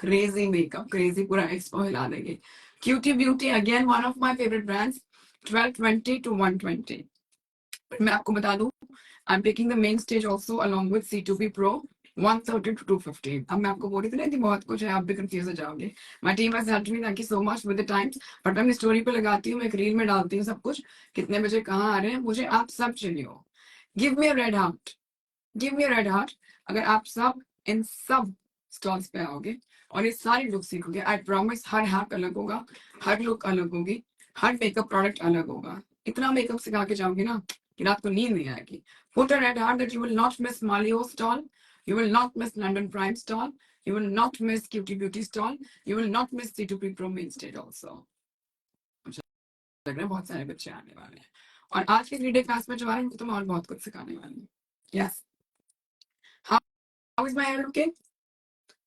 Crazy makeup, crazy पूरा expo हिला देंगे. Cutie Beauty, again one of my favorite brands. 12:20 to 1:20. मैं आपको बता दूं, I'm taking the main stage also along with C2P Pro, 1:30 to 2:15. अब मैं आपको बोल रही थी बहुत कुछ है, आप भी कंफ्यूज हो जाओगे. My team has helped me, thank you so much with the times. But मैं स्टोरी पे लगाती हूँ, मैं एक रील में डालती हूँ सब कुछ, कितने बजे कहाँ आ रहे हैं, मुझे आप सब चाहिए हो. गिव मी अ रेड हार्ट, गिव मी अ रेड हार्ट अगर आप सब इन सब स्टॉल्स पे आओगे और ये सारी लुक सीखोगे. आई प्रॉमिस हर हैक अलग होगा, हर लुक अलग होगी, हर मेकअप प्रोडक्ट अलग होगा. इतना मेकअप सिखा के जाओगे ना कि रात को नींद नहीं आएगी. Put a red heart that you will not miss Malio stall, you will not miss London Prime stall, you will not miss Cutie Beauty stall, you will not miss C2P Pro main stage also. मुझे लग रहा है बहुत सारे बच्चे आने वाले हैं और आज के 3 डे क्लास में जो आ रहे हैं उनको तो मैं और बहुत कुछ सिखाने वाली हूँ. Yes. How is my hair looking?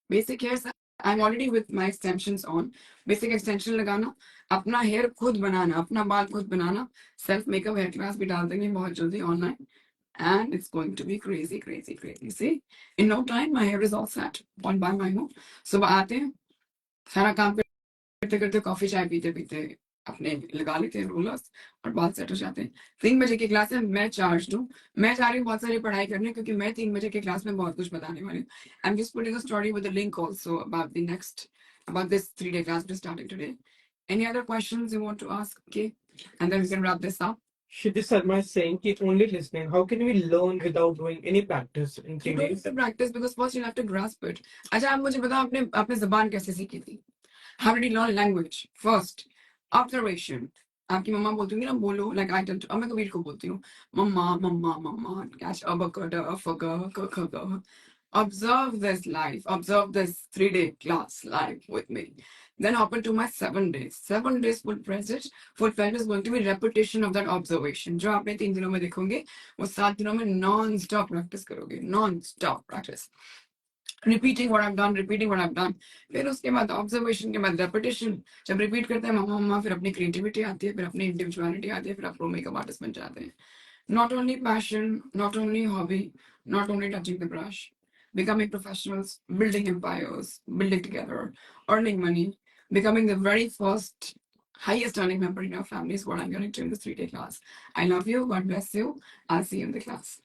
Basic hair, I'm already with my extensions on. Basic extension लगाना, अपना hair खुद बनाना, अपना बाल खुद बनाना. Self makeup hair class भी डाल देंगे बहुत जल्दी online. And it's going to be crazy, crazy, crazy. See, in no time, my hair is all set. One by my home. सुबह आते हैं, सारा काम करते करते, कॉफी चाय पीते पीते अपने लगा लेते हैं रोलर्स और बाल सेट हो जाते हैं. 3 बजे की क्लास है, मैं चार्ज हूँ. मैं जा रही हूँ बहुत सारी पढ़ाई करने, क्योंकि मैं 3 बजे की क्लास में बहुत कुछ बताने वाली हूँ. I'm just putting a story with the link also about this 3-day class just starting today. Any other questions you want to ask? Okay, and then we can wrap this up. Kshitij Sharma is saying keep only listening. How can we learn without doing any practice in 3 You don't days? have to practice because first you'll have to grasp it. अच्छा, आप मुझे बताओ आपने ज़बान कैसे सीखी थी? How did you learn language? First, observation. आपकी मम्मा बोलती होंगी ना, बोलो, like I tell, अब मैं कबीर को बोलती हूँ, मम्मा मम्मा मम्मा, catch observe this life, observe this 3-day class live with me. Then hop into my 7 days. 7 days full presence. Full presence is going to be repetition of that observation. जो आपने 3 दिनों में देखोगे, वो 7 दिनों में non-stop practice करोगे, non-stop practice. Repeating what I've done. फिर उसके बाद ऑब्जर्वेशन के बाद रेपिटेशन. जब रिपीट करते हैं मम्मा मम्मा, फिर अपनी क्रिएटिविटी आती है, फिर अपनी इंडिविजुअलिटी आती है, फिर आप प्रो मेकअप आर्टिस्ट बन जाते हैं. Not only passion, not only hobby, not only touching the brush, becoming professionals, building empires, building together, earning money, becoming the very first highest earning member in your family is what I'm going to do in this 3-day class. I love you. God bless you. I'll see you in the class.